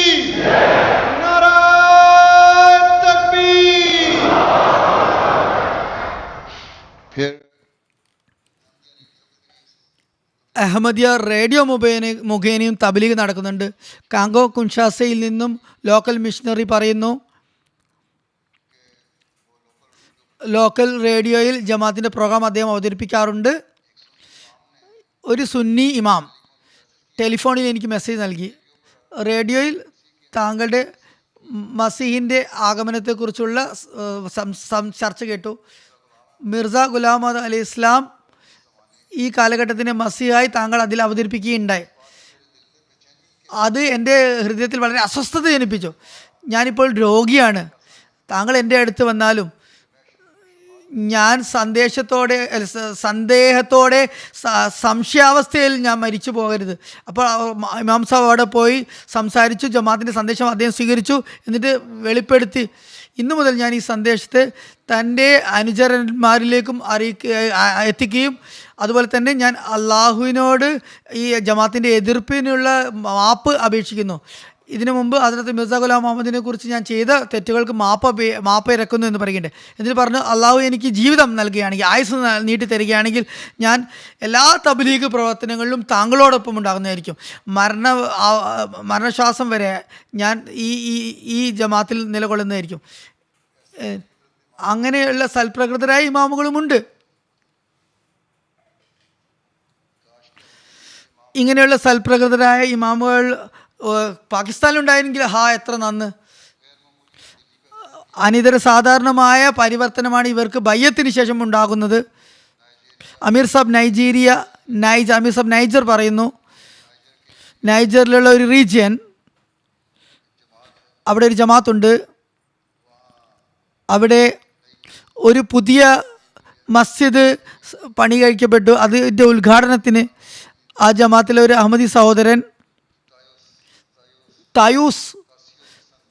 നാരായ തക്ബീർ. फिर അഹമ്മദിയ റേഡിയോ മുഖേനയും തബ്ലീഗ് നടക്കുന്നുണ്ട്. കാങ്കോ കുൻഷാസയിൽ നിന്നും ലോക്കൽ മിഷണറി പറയുന്നു, ലോക്കൽ റേഡിയോയിൽ ജമാഅത്തിൻ്റെ പ്രോഗ്രാം അദ്ദേഹം അവതരിപ്പിക്കാറുണ്ട്. ഒരു സുന്നി ഇമാം ടെലിഫോണിൽ എനിക്ക് മെസ്സേജ് നൽകി, റേഡിയോയിൽ താങ്കളുടെ മസീഹിൻ്റെ ആഗമനത്തെക്കുറിച്ചുള്ള ചർച്ച കേട്ടു. മിർസ ഗുലാം മുഹമ്മദ് അലി ഇസ്ലാം ഈ കാലഘട്ടത്തിൻ്റെ മസീഹായി താങ്കൾ അതിൽ അവതരിപ്പിക്കുകയുണ്ടായി. അത് എൻ്റെ ഹൃദയത്തിൽ വളരെ അസ്വസ്ഥത ജനിപ്പിച്ചു. ഞാനിപ്പോൾ രോഗിയാണ്. താങ്കൾ എൻ്റെ അടുത്ത് വന്നാലും ഞാൻ സന്ദേഹത്തോടെ സംശയാവസ്ഥയിൽ ഞാൻ മരിച്ചു പോകരുത്. അപ്പോൾ ഇമാം സാബ് അവിടെ പോയി സംസാരിച്ചു. ജമാഅത്തിൻ്റെ സന്ദേശം അദ്ദേഹം സ്വീകരിച്ചു. എന്നിട്ട് വെളിപ്പെടുത്തി, ഇന്നു മുതൽ ഞാൻ ഈ സന്ദേശത്തെ തൻ്റെ അനുചരന്മാരിലേക്കും എത്തിക്കുകയും അതുപോലെ തന്നെ ഞാൻ അള്ളാഹുവിനോട് ഈ ജമാഅത്തിൻ്റെ എതിർപ്പിനുള്ള മാപ്പ് അപേക്ഷിക്കുന്നു. ഇതിനു മുമ്പ് ഹദ്റത്ത് മിർസ ഗുലാം മുഹമ്മദിനെ കുറിച്ച് ഞാൻ ചെയ്ത തെറ്റുകൾക്ക് മാപ്പ് ഇറക്കുന്നു എന്ന് പറയുന്നുണ്ട്. എന്നിട്ട് പറഞ്ഞു, അള്ളാഹു എനിക്ക് ജീവിതം നൽകുകയാണെങ്കിൽ, ആയുസ് നീട്ടി തരികയാണെങ്കിൽ ഞാൻ എല്ലാ തബ്ലീഗ് പ്രവർത്തനങ്ങളിലും താങ്കളോടൊപ്പം ഉണ്ടാകുന്നതായിരിക്കും. മരണശ്വാസം വരെ ഞാൻ ഈ ജമാഅത്തിൽ നിലകൊള്ളുന്നതായിരിക്കും. അങ്ങനെയുള്ള സൽപ്രകൃതരായ ഇമാമുകളുമുണ്ട്. ഇങ്ങനെയുള്ള സൽപ്രകൃതരായ ഇമാമുകൾ പാകിസ്ഥാനിലുണ്ടായിരുന്നെങ്കിൽ എത്ര നന്ന്. അനിതര സാധാരണമായ പരിവർത്തനമാണ് ഇവർക്ക് ബയ്യത്തിന് ശേഷം ഉണ്ടാകുന്നത്. അമീർ സാബ് നൈജർ പറയുന്നു, നൈജറിലുള്ള ഒരു റീജിയൻ, അവിടെ ഒരു ജമാഅത്തുണ്ട്. അവിടെ ഒരു പുതിയ മസ്ജിദ് പണി കഴിക്കപ്പെട്ടു. അതിൻ്റെ ഉദ്ഘാടനത്തിന് ആ ജമാഅത്തിലെ ഒരു അഹമ്മദി സഹോദരൻ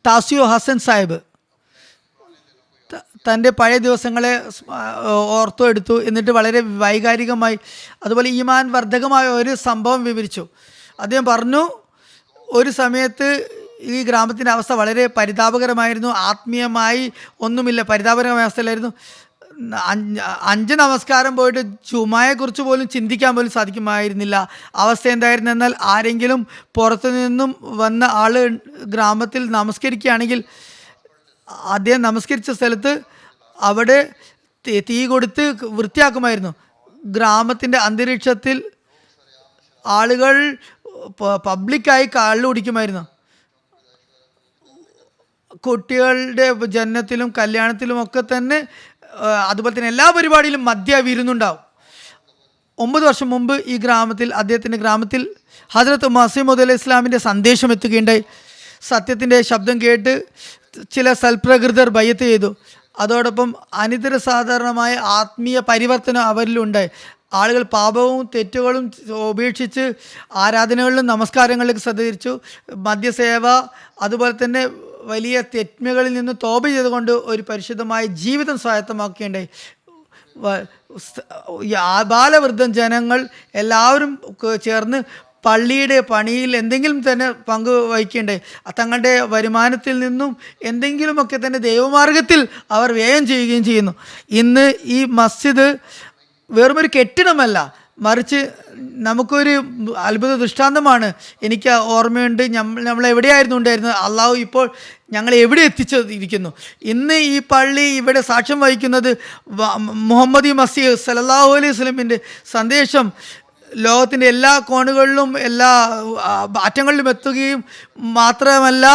താസിയോ ഹസൻ സാഹിബ് തൻ്റെ പഴയ ദിവസങ്ങളെ ഓർത്തെടുത്തു. എന്നിട്ട് വളരെ വൈകാരികമായി അതുപോലെ ഈമാൻ വർദ്ധകമായ ഒരു സംഭവം വിവരിച്ചു. അദ്ദേഹം പറഞ്ഞു, ഒരു സമയത്ത് ഈ ഗ്രാമത്തിൻ്റെ അവസ്ഥ വളരെ പരിതാപകരമായിരുന്നു. ആത്മീയമായി ഒന്നുമില്ല, പരിതാപകരമായ അവസ്ഥയിലായിരുന്നു. 5 നമസ്കാരം പോയിട്ട് ജുമായെക്കുറിച്ച് പോലും ചിന്തിക്കാൻ പോലും സാധിക്കുമായിരുന്നില്ല. അവസ്ഥ എന്തായിരുന്നു എന്നാൽ, ആരെങ്കിലും പുറത്തു നിന്നും വന്ന ആൾ ഗ്രാമത്തിൽ നമസ്കരിക്കുകയാണെങ്കിൽ അദ്ദേഹം നമസ്കരിച്ച സ്ഥലത്ത് അവിടെ തീ കൊടുത്ത് വൃത്തിയാക്കുമായിരുന്നു. ഗ്രാമത്തിൻ്റെ അന്തരീക്ഷത്തിൽ ആളുകൾ പബ്ലിക്കായി കള്ളു കുടിക്കുമായിരുന്നു. കുട്ടികളുടെ ജനനത്തിലും കല്യാണത്തിലും ഒക്കെ തന്നെ, അതുപോലെ തന്നെ എല്ലാ പരിപാടിയിലും മദ്യ വിരുന്നുണ്ടാവും. 9 വർഷം മുമ്പ് ഈ ഗ്രാമത്തിൽ, അദ്ദേഹത്തിൻ്റെ ഗ്രാമത്തിൽ ഹസ്രത്ത് മസീഹ് അലൈഹി ഇസ്ലാമിൻ്റെ സന്ദേശം എത്തുകയുണ്ടായി. സത്യത്തിൻ്റെ ശബ്ദം കേട്ട് ചില സൽപ്രകൃതർ ബയ്യത്ത് ചെയ്തു. അതോടൊപ്പം അനിതര സാധാരണമായ ആത്മീയ പരിവർത്തനം അവരിലുണ്ടായി. ആളുകൾ പാപവും തെറ്റുകളും ഉപേക്ഷിച്ച് ആരാധനകളിലും നമസ്കാരങ്ങളിലേക്ക് ശ്രദ്ധിച്ചു. മദ്യസേവ, അതുപോലെ തന്നെ വലിയ തെന്മകളിൽ നിന്ന് തോപ ചെയ്തുകൊണ്ട് ഒരു പരിശുദ്ധമായ ജീവിതം സ്വായത്തമാക്കുകയുണ്ടായി. ബാലവൃദ്ധം ജനങ്ങൾ എല്ലാവരും ചേർന്ന് പള്ളിയുടെ പണിയിൽ എന്തെങ്കിലും തന്നെ പങ്കുവഹിക്കേണ്ടേ, തങ്ങളുടെ വരുമാനത്തിൽ നിന്നും എന്തെങ്കിലുമൊക്കെ തന്നെ ദൈവമാർഗത്തിൽ അവർ വ്യയം ചെയ്യുകയും ചെയ്യുന്നു. ഇന്ന് ഈ മസ്ജിദ് വെറുമൊരു കെട്ടിടമല്ല, മറിച്ച് നമുക്കൊരു അത്ഭുത ദൃഷ്ടാന്തമാണ്. എനിക്ക് ഓർമ്മയുണ്ട്, നമ്മളെവിടെയായിരുന്നു ഉണ്ടായിരുന്നത്, അള്ളാഹു ഇപ്പോൾ ഞങ്ങളെ എവിടെ എത്തിച്ചിരിക്കുന്നു. ഇന്ന് ഈ പള്ളി ഇവിടെ സാക്ഷ്യം വഹിക്കുന്നത് മുഹമ്മദി മസീഹ് സല്ലല്ലാഹു അലൈഹി വസല്ലമിൻ്റെ സന്ദേശം ലോകത്തിൻ്റെ എല്ലാ കോണുകളിലും എല്ലാ അറ്റങ്ങളിലും എത്തുകയും മാത്രമല്ല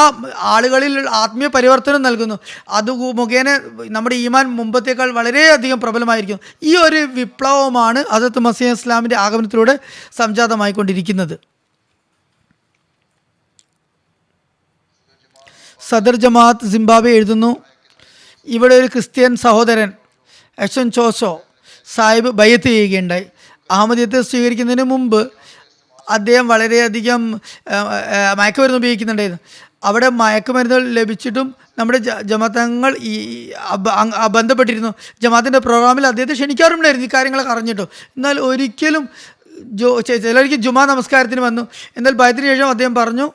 ആളുകളിൽ ആത്മീയ പരിവർത്തനം നൽകുന്നു. അത് മുഖേന നമ്മുടെ ഈമാൻ മുമ്പത്തേക്കാൾ വളരെയധികം പ്രബലമായിരിക്കും. ഈ ഒരു വിപ്ലവമാണ് ഹസ്രത്ത് മസീഹ് ഇസ്ലാമിൻ്റെ ആഗമനത്തിലൂടെ സംജാതമായിക്കൊണ്ടിരിക്കുന്നത്. സദർ ജമാഅത്ത് സിംബാബ്വെ എഴുതുന്നു, ഇവിടെ ഒരു ക്രിസ്ത്യൻ സഹോദരൻ എഷൻ ചോസോ സാഹിബ് ബയ്യത്ത് ചെയ്യുകയുണ്ടായി. അഹമ്മദിയത്തെ സ്വീകരിക്കുന്നതിന് മുമ്പ് അദ്ദേഹം വളരെയധികം മയക്കുമരുന്ന് ഉപയോഗിക്കുന്നുണ്ടായിരുന്നു. അവിടെ മയക്കുമരുന്ന് ലഭിച്ചിട്ടും നമ്മുടെ ജമാഅത്തങ്ങൾ ബന്ധപ്പെട്ടിരുന്നു. ജമാഅത്തിൻ്റെ പ്രോഗ്രാമിൽ അദ്ദേഹത്തെ ക്ഷണിക്കാറുണ്ടായിരുന്നു ഈ കാര്യങ്ങളൊക്കെ അറിഞ്ഞിട്ടും. എന്നാൽ ഒരിക്കലും ചിലർക്ക് ജുമാ നമസ്കാരത്തിന് വന്നു. എന്നാൽ ഭയത്തിന് ശേഷം അദ്ദേഹം പറഞ്ഞു,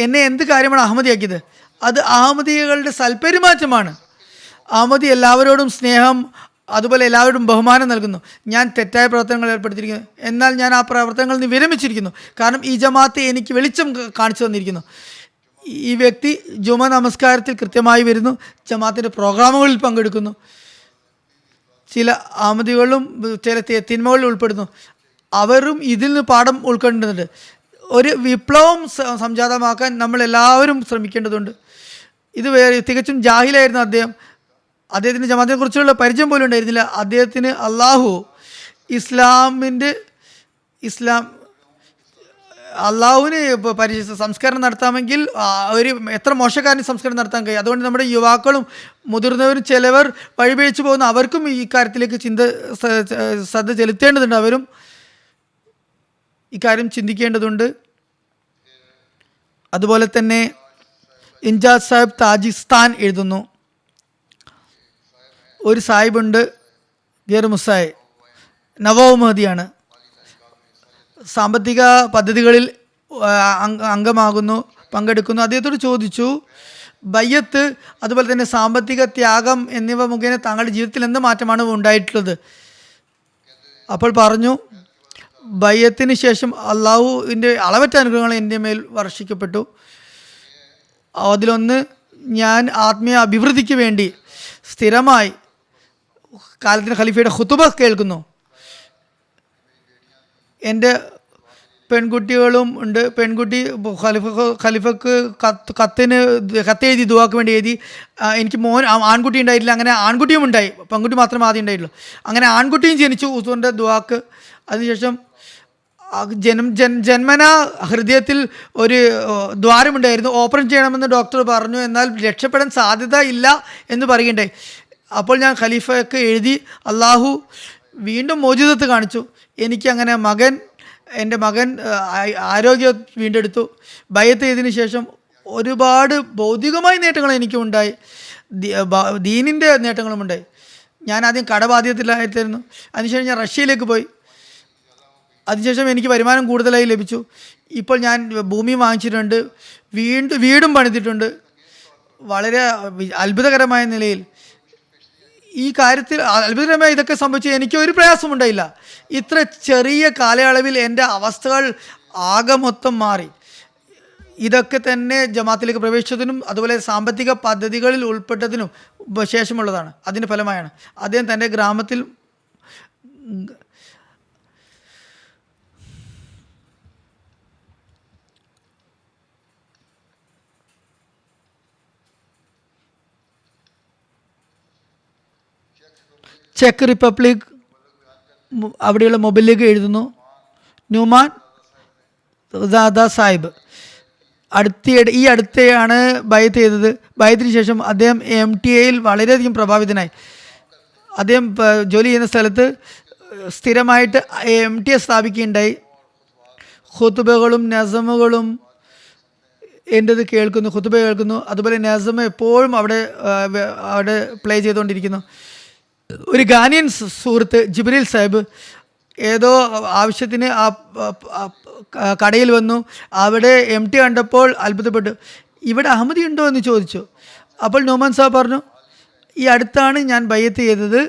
എന്നെ എന്ത് കാര്യമാണ് അഹമ്മദിയാക്കിയത്? അത് അഹമ്മദികളുടെ സൽപെരുമാറ്റമാണ്. അഹമ്മദി എല്ലാവരോടും സ്നേഹം, അതുപോലെ എല്ലാവരോടും ബഹുമാനം നൽകുന്നു. ഞാൻ തെറ്റായ പ്രവർത്തനങ്ങൾ ഏർപ്പെടുത്തിയിരിക്കുന്നു, എന്നാൽ ഞാൻ ആ പ്രവർത്തനങ്ങളിൽ നിന്ന് വിരമിച്ചിരിക്കുന്നു. കാരണം ഈ ജമാഅത്ത് എനിക്ക് വെളിച്ചം കാണിച്ചു തന്നിരിക്കുന്നു. ഈ വ്യക്തി ജുമാ നമസ്കാരത്തിൽ കൃത്യമായി വരുന്നു, ജമാഅത്തിൻ്റെ പ്രോഗ്രാമുകളിൽ പങ്കെടുക്കുന്നു, ചില അഹമ്മദികളും ചില തിന്മകളിൽ ഉൾപ്പെടുന്നു. അവരും ഇതിൽ നിന്ന് പാഠം ഉൾക്കൊണ്ടിട്ടുണ്ട്. ഒരു വിപ്ലവം സംജാതമാക്കാൻ നമ്മളെല്ലാവരും ശ്രമിക്കേണ്ടതുണ്ട്. ഇത് തികച്ചും ജാഹിലായിരുന്നു അദ്ദേഹം. അദ്ദേഹത്തിന് ജമാഅത്തിനെ കുറിച്ചുള്ള പരിചയം പോലും ഉണ്ടായിരുന്നില്ല. അദ്ദേഹത്തിന് അള്ളാഹു അള്ളാഹുവിന് സംസ്കരണം നടത്താമെങ്കിൽ ഒരു എത്ര മോശക്കാരന് സംസ്കരണം നടത്താൻ കഴിയും. അതുകൊണ്ട് നമ്മുടെ യുവാക്കളും മുതിർന്നവരും ചിലവർ വഴിപിഴച്ചു പോകുന്ന അവർക്കും ഈ കാര്യത്തിലേക്ക് ശ്രദ്ധ ചെലുത്തേണ്ടതുണ്ട്. അവരും ഇക്കാര്യം ചിന്തിക്കേണ്ടതുണ്ട്. അതുപോലെ തന്നെ ഇൻജാസ് സാഹിബ് താജിസ്ഥാൻ എഴുതുന്നു, ഒരു സാഹിബുണ്ട് ഗേർ മുസായ്, നവോമഹദിയാണ്, സാമ്പത്തിക പദ്ധതികളിൽ അംഗമാകുന്നു, പങ്കെടുക്കുന്നു. അദ്ദേഹത്തോട് ചോദിച്ചു, ബയ്യത്ത് അതുപോലെ തന്നെ സാമ്പത്തിക ത്യാഗം എന്നിവ മുഖേന താങ്കളുടെ ജീവിതത്തിൽ എന്ത് മാറ്റമാണ് ഉണ്ടായിട്ടുള്ളത്? അപ്പോൾ പറഞ്ഞു, ബയ്യത്തിന് ശേഷം അള്ളാഹുവിൻ്റെ അളവറ്റ അനുഗ്രഹങ്ങൾ എൻ്റെ മേൽ വർഷിക്കപ്പെട്ടു. അതിലൊന്ന്, ഞാൻ ആത്മീയ അഭിവൃദ്ധിക്ക് വേണ്ടി സ്ഥിരമായി കാലത്തിന് ഖലീഫയുടെ ഖുതുബ കേൾക്കുന്നു. എൻ്റെ പെൺകുട്ടികളും ഉണ്ട്. പെൺകുട്ടി ഖലീഫക്ക് കത്തെഴുതി ദുആക്ക് വേണ്ടി എഴുതി. എനിക്ക് ആൺകുട്ടി ഉണ്ടായിട്ടില്ല, അങ്ങനെ ആൺകുട്ടിയും ഉണ്ടായി, പെൺകുട്ടി മാത്രമേ ആദ്യം ഉണ്ടായിട്ടുള്ളൂ. അങ്ങനെ ആൺകുട്ടിയും ജനിച്ചു ഉസ്മാൻ്റെ ദുആക്ക്. അതിനുശേഷം ജന്മന ഹൃദയത്തിൽ ഒരു ദ്വാരമുണ്ടായിരുന്നു, ഓപ്പറേഷൻ ചെയ്യണമെന്ന് ഡോക്ടർ പറഞ്ഞു, എന്നാൽ രക്ഷപ്പെടാൻ സാധ്യത ഇല്ല എന്ന് പറയുകയുണ്ടായി. അപ്പോൾ ഞാൻ ഖലീഫയ്ക്ക് എഴുതി, അള്ളാഹു വീണ്ടും മോചിതത്ത് കാണിച്ചു. എനിക്കങ്ങനെ എൻ്റെ മകൻ ആരോഗ്യം വീണ്ടെടുത്തു. ബയ്യത്ത് ചെയ്തതിന് ശേഷം ഒരുപാട് ഭൗതികമായ നേട്ടങ്ങൾ എനിക്കും ഉണ്ടായി, ദീനിൻ്റെ നേട്ടങ്ങളും ഉണ്ടായി. ഞാൻ ആദ്യം കടബാധ്യതയിലായിരുന്നു. അതിനുശേഷം ഞാൻ റഷ്യയിലേക്ക് പോയി. അതിനുശേഷം എനിക്ക് വരുമാനം കൂടുതലായി ലഭിച്ചു. ഇപ്പോൾ ഞാൻ ഭൂമി വാങ്ങിച്ചിട്ടുണ്ട്, വീടും പണിതിട്ടുണ്ട്. വളരെ അത്ഭുതകരമായ നിലയിൽ ഈ കാര്യത്തിൽ അത്ഭുതകരമായി ഇതൊക്കെ സംഭവിച്ചു. എനിക്ക് ഒരു പ്രയാസമുണ്ടായില്ല. ഇത്ര ചെറിയ കാലയളവിൽ എൻ്റെ അവസ്ഥകൾ ആകെ മൊത്തം മാറി. ഇതൊക്കെ തന്നെ ജമാഅത്തിലേക്ക് പ്രവേശിച്ചതിനും അതുപോലെ സാമ്പത്തിക പദ്ധതികളിൽ ഉൾപ്പെട്ടതിനും ശേഷമുള്ളതാണ്. അതിൻ്റെ ഫലമായാണ് അദ്ദേഹം തൻ്റെ ഗ്രാമത്തിൽ ചെക്ക് റിപ്പബ്ലിക് അവിടെയുള്ള മൊബൈൽ ലീഗ് എഴുതുന്നു. ന്യൂമാൻ ദാദാ സാഹിബ് ഈ അടുത്തെയാണ് ബൈത്ത് ചെയ്തത്. ബൈത്തിന് ശേഷം അദ്ദേഹം MTA-യിൽ വളരെയധികം പ്രഭാവിതനായി. അദ്ദേഹം ജോലി ചെയ്യുന്ന സ്ഥലത്ത് സ്ഥിരമായിട്ട് MTA സ്ഥാപിക്കുകയുണ്ടായി. ഖുതുബകളും നസമുകളും എൻ്റെത് കേൾക്കുന്നു, ഖുതുബ കേൾക്കുന്നു. അതുപോലെ നസമ എപ്പോഴും അവിടെ പ്ലേ ചെയ്തുകൊണ്ടിരിക്കുന്നു. ഒരു ഗാനിയൻ സുഹൃത്ത് ജിബ്രീൽ സാഹിബ് ഏതോ ആവശ്യത്തിന് ആ കടയിൽ വന്നു. അവിടെ MT കണ്ടപ്പോൾ അത്ഭുതപ്പെട്ടു. ഇവിടെ അഹമ്മദി ഉണ്ടോ എന്ന് ചോദിച്ചു. അപ്പോൾ നോമാൻ സാഹിബ് പറഞ്ഞു, ഈ അടുത്താണ് ഞാൻ ബയ്യത്ത് ചെയ്തത്,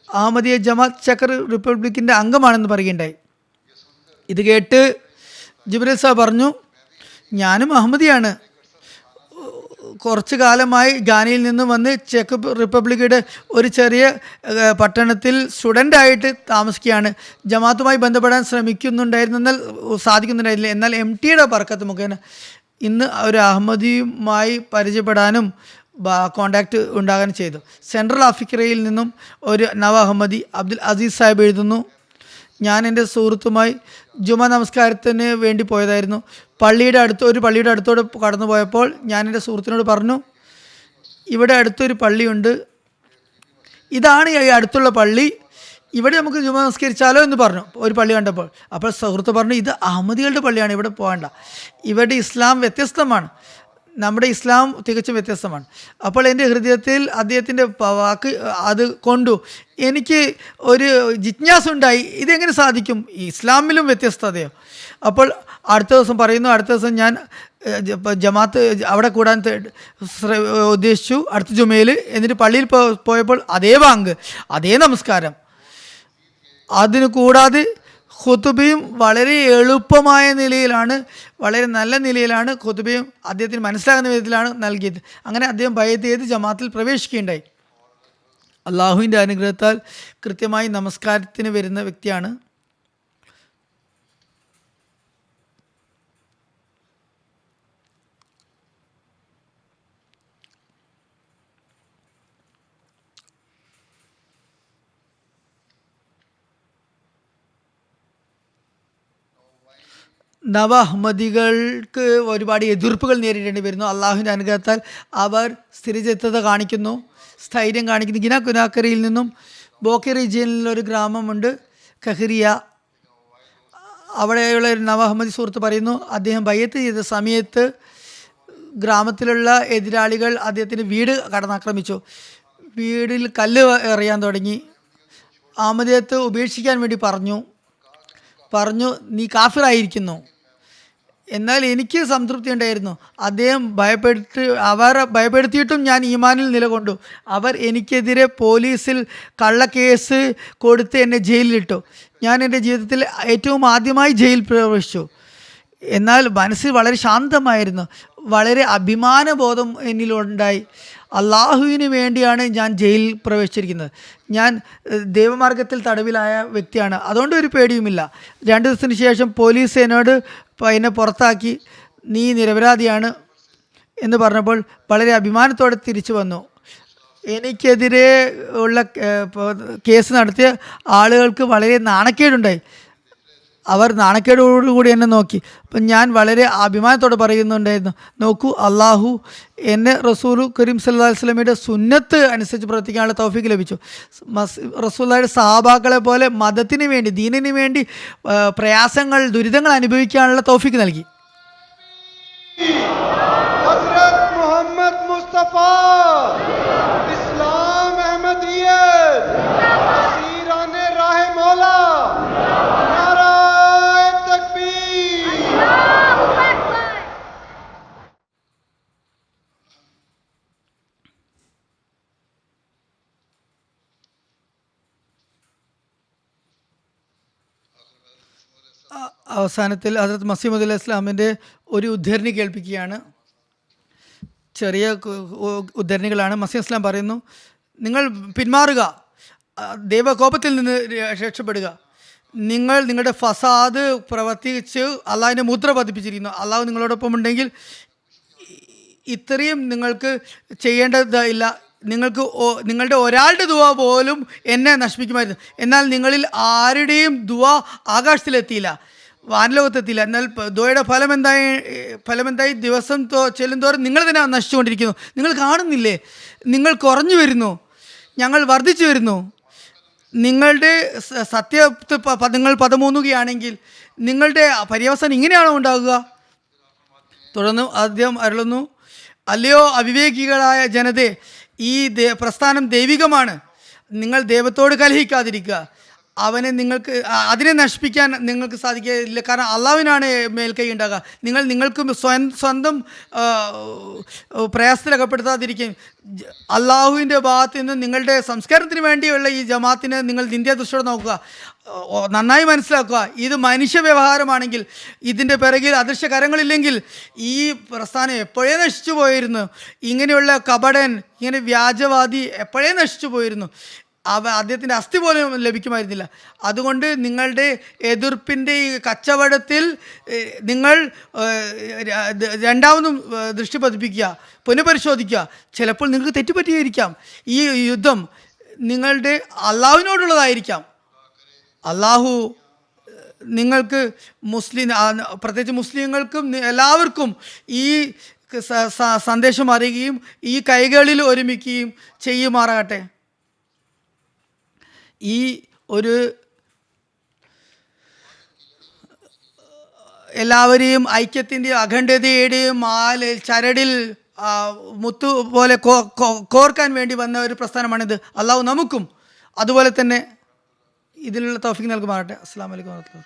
അഹമ്മദിയ ജമാഅത്ത് ചക്കർ റിപ്പബ്ലിക്കിൻ്റെ അംഗമാണെന്ന് പറയുകയുണ്ടായി. ഇത് കേട്ട് ജിബ്രീൽ സാഹിബ് പറഞ്ഞു, ഞാനും അഹമ്മദിയാണ്. കുറച്ചു കാലമായി ഗാനയിൽ നിന്ന് വന്ന് ചെക്ക് റിപ്പബ്ലിക്കിയുടെ ഒരു ചെറിയ പട്ടണത്തിൽ സ്റ്റുഡൻ്റായിട്ട് താമസിക്കുകയാണ്. ജമാഅത്തുമായി ബന്ധപ്പെടാൻ ശ്രമിക്കുന്നുണ്ടായിരുന്നു, എന്നാൽ സാധിക്കുന്നുണ്ടായിരുന്നില്ല. എന്നാൽ MT-യുടെ ബർക്കത്ത് മുഖേന ഇന്ന് ഒരു അഹമ്മദിയുമായി പരിചയപ്പെടാനും കോണ്ടാക്റ്റ് ഉണ്ടാകാനും ചെയ്തു. സെൻട്രൽ ആഫ്രിക്കയിൽ നിന്നും ഒരു നവ അഹമ്മദി അബ്ദുൽ അസീസ് സാഹിബ് എഴുതുന്നു, ഞാൻ എൻ്റെ സുഹൃത്തുമായി ജുമാ നമസ്കാരത്തിന് വേണ്ടി പോയതായിരുന്നു. ഒരു പള്ളിയുടെ അടുത്തോടെ കടന്നു പോയപ്പോൾ ഞാൻ എൻ്റെ സുഹൃത്തിനോട് പറഞ്ഞു, ഇവിടെ അടുത്തൊരു പള്ളിയുണ്ട്, ഇതാണ് ഈ അടുത്തുള്ള പള്ളി, ഇവിടെ നമുക്ക് ജുമാ നമസ്കരിച്ചാലോ എന്ന് പറഞ്ഞു. ഒരു പള്ളി കണ്ടപ്പോൾ അപ്പോൾ സുഹൃത്ത് പറഞ്ഞു, ഇത് അഹമ്മദികളുടെ പള്ളിയാണ്, ഇവിടെ പോകണ്ട, ഇവിടെ ഇസ്ലാം വ്യത്യസ്തമാണ്, നമ്മുടെ ഇസ്ലാം തികച്ചും വ്യത്യസ്തമാണ്. അപ്പോൾ എൻ്റെ ഹൃദയത്തിൽ അദ്ദേഹത്തിൻ്റെ വാക്ക് അത് കൊണ്ടു എനിക്ക് ഒരു ജിജ്ഞാസ ഉണ്ടായി, ഇതെങ്ങനെ സാധിക്കും, ഇസ്ലാമിലും വ്യത്യസ്തതയോ? അപ്പോൾ അടുത്ത ദിവസം ഞാൻ ജമാഅത്ത് അവിടെ കൂടാൻ ഉദ്ദേശിച്ചു അടുത്ത ജുമയിൽ. എന്നിട്ട് പള്ളിയിൽ പോയപ്പോൾ അതേ ബാങ്ക്, അതേ നമസ്കാരം. അതിന് കൂടാതെ ഖുതുബയും വളരെ എളുപ്പമായ നിലയിലാണ്, വളരെ നല്ല നിലയിലാണ് ഖുതുബയും അദ്ദേഹത്തിന് മനസ്സിലാകുന്ന വിധത്തിലാണ് നൽകിയത്. അങ്ങനെ അദ്ദേഹം ബൈഅത്ത് ചെയ്ത് ജമാഅത്തിൽ പ്രവേശിക്കുകയുണ്ടായി. അള്ളാഹുവിൻ്റെ അനുഗ്രഹത്താൽ കൃത്യമായി നമസ്കാരത്തിന് വരുന്ന വ്യക്തിയാണ്. നവ അഹമ്മദികൾക്ക് ഒരുപാട് എതിർപ്പുകൾ നേരിടേണ്ടി വരുന്നു. അള്ളാഹുവിൻ്റെ അനുഗ്രഹത്താൽ അവർ സ്ഥിരചിത്തത കാണിക്കുന്നു, സ്ഥൈര്യം കാണിക്കുന്നു. ഗിനാക്കുനാക്കരയിൽ നിന്നും ബോക്കെ റീജിയനിലൊരു ഗ്രാമമുണ്ട്, കഹ്രിയ. അവിടെയുള്ള ഒരു നവ അഹമ്മദി സുഹൃത്ത് പറയുന്നു, അദ്ദേഹം ബയ്യത്ത് ചെയ്ത സമയത്ത് ഗ്രാമത്തിലുള്ള എതിരാളികൾ അദ്ദേഹത്തിൻ്റെ വീട് കടന്നാക്രമിച്ചു. വീടിൽ കല്ല് എറിയാൻ തുടങ്ങി. അഹമ്മദിയത്ത് ഉപേക്ഷിക്കാൻ വേണ്ടി പറഞ്ഞു നീ കാഫിറായിരിക്കുന്നു. എന്നാൽ എനിക്ക് സംതൃപ്തി ഉണ്ടായിരുന്നു. അദ്ദേഹം ഭയപ്പെടുത്തിയിട്ടും ഞാൻ ഈമാനിൽ നിലകൊണ്ടു. അവർ എനിക്കെതിരെ പോലീസിൽ കള്ളക്കേസ് കൊടുത്ത് എന്നെ ജയിലിലിട്ടു. ഞാൻ എൻ്റെ ജീവിതത്തിൽ ഏറ്റവും ആദ്യമായി ജയിൽ പ്രവേശിച്ചു. എന്നാൽ മനസ്സിൽ വളരെ ശാന്തമായിരുന്നു, വളരെ അഭിമാനബോധം എന്നിലുണ്ടായി. അള്ളാഹുവിന് വേണ്ടിയാണ് ഞാൻ ജയിലിൽ പ്രവേശിച്ചിരിക്കുന്നത്. ഞാൻ ദൈവമാർഗത്തിൽ തടവിലായ വ്യക്തിയാണ്, അതുകൊണ്ട് ഒരു പേടിയുമില്ല. 2 ദിവസത്തിന് ശേഷം പോലീസ് എന്നോട് എന്നെ പുറത്താക്കി, നീ നിരപരാധിയാണ് എന്ന് പറഞ്ഞപ്പോൾ വളരെ അഭിമാനത്തോടെ തിരിച്ചു വന്നു. എനിക്കെതിരെ ഉള്ള കേസ് നടത്തിയ ആളുകൾക്ക് വളരെ നാണക്കേടുണ്ടായി. അവർ നാണക്കേടോടുകൂടി എന്നെ നോക്കി. അപ്പം ഞാൻ വളരെ അഭിമാനത്തോടെ പറയുന്നുണ്ടായിരുന്നു, നോക്കൂ, അള്ളാഹു എന്നെ റസൂൽ കരീം സല്ലല്ലാഹു അലൈഹി വസല്ലമയുടെ സുന്നത്ത് അനുസരിച്ച് പ്രവർത്തിക്കാനുള്ള തൗഫീക്ക് ലഭിച്ചു. റസൂലുള്ളാഹിയുടെ സഹാബാക്കളെ പോലെ മതത്തിന് വേണ്ടി, ദീനിന് വേണ്ടി പ്രയാസങ്ങൾ, ദുരിതങ്ങൾ അനുഭവിക്കാനുള്ള തൗഫീക്ക് നൽകി. हजरत मोहम्मद मुस्तफा इस्लाम अहमदियत सीराने राह मौला नारा അവസാനത്തിൽ ഹസ്രത്ത് മസീഹ് അലൈഹി ഇസ്ലാമിൻ്റെ ഒരു ഉദ്ധരണി കേൾപ്പിക്കുകയാണ്. ചെറിയ ഉദ്ധരണികളാണ്. മസീഹ് ഇസ്ലാം പറയുന്നു, നിങ്ങൾ പിന്മാറുക, ദൈവകോപത്തിൽ നിന്ന് രക്ഷപ്പെടുക. നിങ്ങളുടെ ഫസാദ് പ്രവർത്തിച്ച് അള്ളാഹിൻ്റെ മുദ്ര പതിപ്പിച്ചിരിക്കുന്നു. അള്ളാഹു നിങ്ങളോടൊപ്പം ഉണ്ടെങ്കിൽ ഇത്രയും നിങ്ങൾക്ക് ചെയ്യേണ്ടതില്ല. നിങ്ങളുടെ ഒരാളുടെ ദുവ പോലും എന്നെ നശിപ്പിക്കുമായിരുന്നു. എന്നാൽ നിങ്ങളിൽ ആരുടെയും ദുവ ആകാശത്തിലെത്തിയില്ല, വാനലോകത്തെത്തിയില്ല. എന്നാൽ ദുവയുടെ ഫലമെന്തായി? ദിവസം ചെല്ലുന്തോറും നിങ്ങൾ തന്നെ നശിച്ചുകൊണ്ടിരിക്കുന്നു. നിങ്ങൾ കാണുന്നില്ലേ? നിങ്ങൾ കുറഞ്ഞു വരുന്നു, ഞങ്ങൾ വർദ്ധിച്ചു വരുന്നു. നിങ്ങളുടെ നിങ്ങൾ പദമൂന്നുകയാണെങ്കിൽ നിങ്ങളുടെ പര്യവസാനം ഇങ്ങനെയാണോ ഉണ്ടാകുക? തുടർന്ന് അദ്ദേഹം അരുളുന്നു, അല്ലയോ അവിവേകികളായ ജനതേ, ഈ പ്രസ്ഥാനം ദൈവികമാണ്. നിങ്ങൾ ദൈവത്തോട് കലഹിക്കാതിരിക്കുക. നിങ്ങൾക്ക് അതിനെ നശിപ്പിക്കാൻ നിങ്ങൾക്ക് സാധിക്കില്ല. കാരണം അള്ളാഹുവിനാണ് മേൽക്കൈ ഉണ്ടാകുക. നിങ്ങൾക്ക് സ്വന്തം പ്രയാസത്തിലകപ്പെടുത്താതിരിക്കും. അള്ളാഹുവിൻ്റെ ഭാഗത്ത് നിന്ന് നിങ്ങളുടെ സംസ്കാരത്തിന് വേണ്ടിയുള്ള ഈ ജമാഅത്തിനെ നിങ്ങൾ നിന്ദ്യാദൃഷ്ടിയോടെ നോക്കുക. നന്നായി മനസ്സിലാക്കുക, ഇത് മനുഷ്യ വ്യവഹാരമാണെങ്കിൽ, ഇതിൻ്റെ പിറകിൽ അദൃശ്യ കരങ്ങളില്ലെങ്കിൽ ഈ പ്രസ്ഥാനം എപ്പോഴേ നശിച്ചു പോയിരുന്നു. ഇങ്ങനെയുള്ള കപടൻ, ഇങ്ങനെ വ്യാജവാദി എപ്പോഴേ നശിച്ചു പോയിരുന്നു. അദ്ദേഹത്തിൻ്റെ അസ്ഥി പോലും ലഭിക്കുമായിരുന്നില്ല. അതുകൊണ്ട് നിങ്ങളുടെ എതിർപ്പിൻ്റെ ഈ കച്ചവടത്തിൽ നിങ്ങൾ രണ്ടാമതും ദൃഷ്ടി പതിപ്പിക്കുക, പുനഃപരിശോധിക്കുക. ചിലപ്പോൾ നിങ്ങൾക്ക് തെറ്റുപറ്റിയായിരിക്കാം. ഈ യുദ്ധം നിങ്ങളുടെ അള്ളാഹുവിനോടുള്ളതായിരിക്കാം. അള്ളാഹു നിങ്ങൾക്ക് പ്രത്യേകിച്ച് മുസ്ലിങ്ങൾക്കും എല്ലാവർക്കും ഈ സന്ദേശം അറിയുകയും ഈ കൈകളിൽ ഒരുമിക്കുകയും ചെയ്യുമാറാകട്ടെ. ഈ ഒരു എല്ലാവരെയും ഐക്യത്തിൻ്റെയും അഖണ്ഡതയുടെയും ചരടിൽ മുത്തു പോലെ കോർക്കാൻ വേണ്ടി വന്ന ഒരു പ്രസ്ഥാനമാണിത്. അള്ളാഹു നമുക്കും അതുപോലെ തന്നെ ഇതിനുള്ള തൗഫീഖ് നൽകുമാറാട്ടെ. അസ്സലാമു അലൈക്കും വറഹ്മത്തുള്ളാഹി.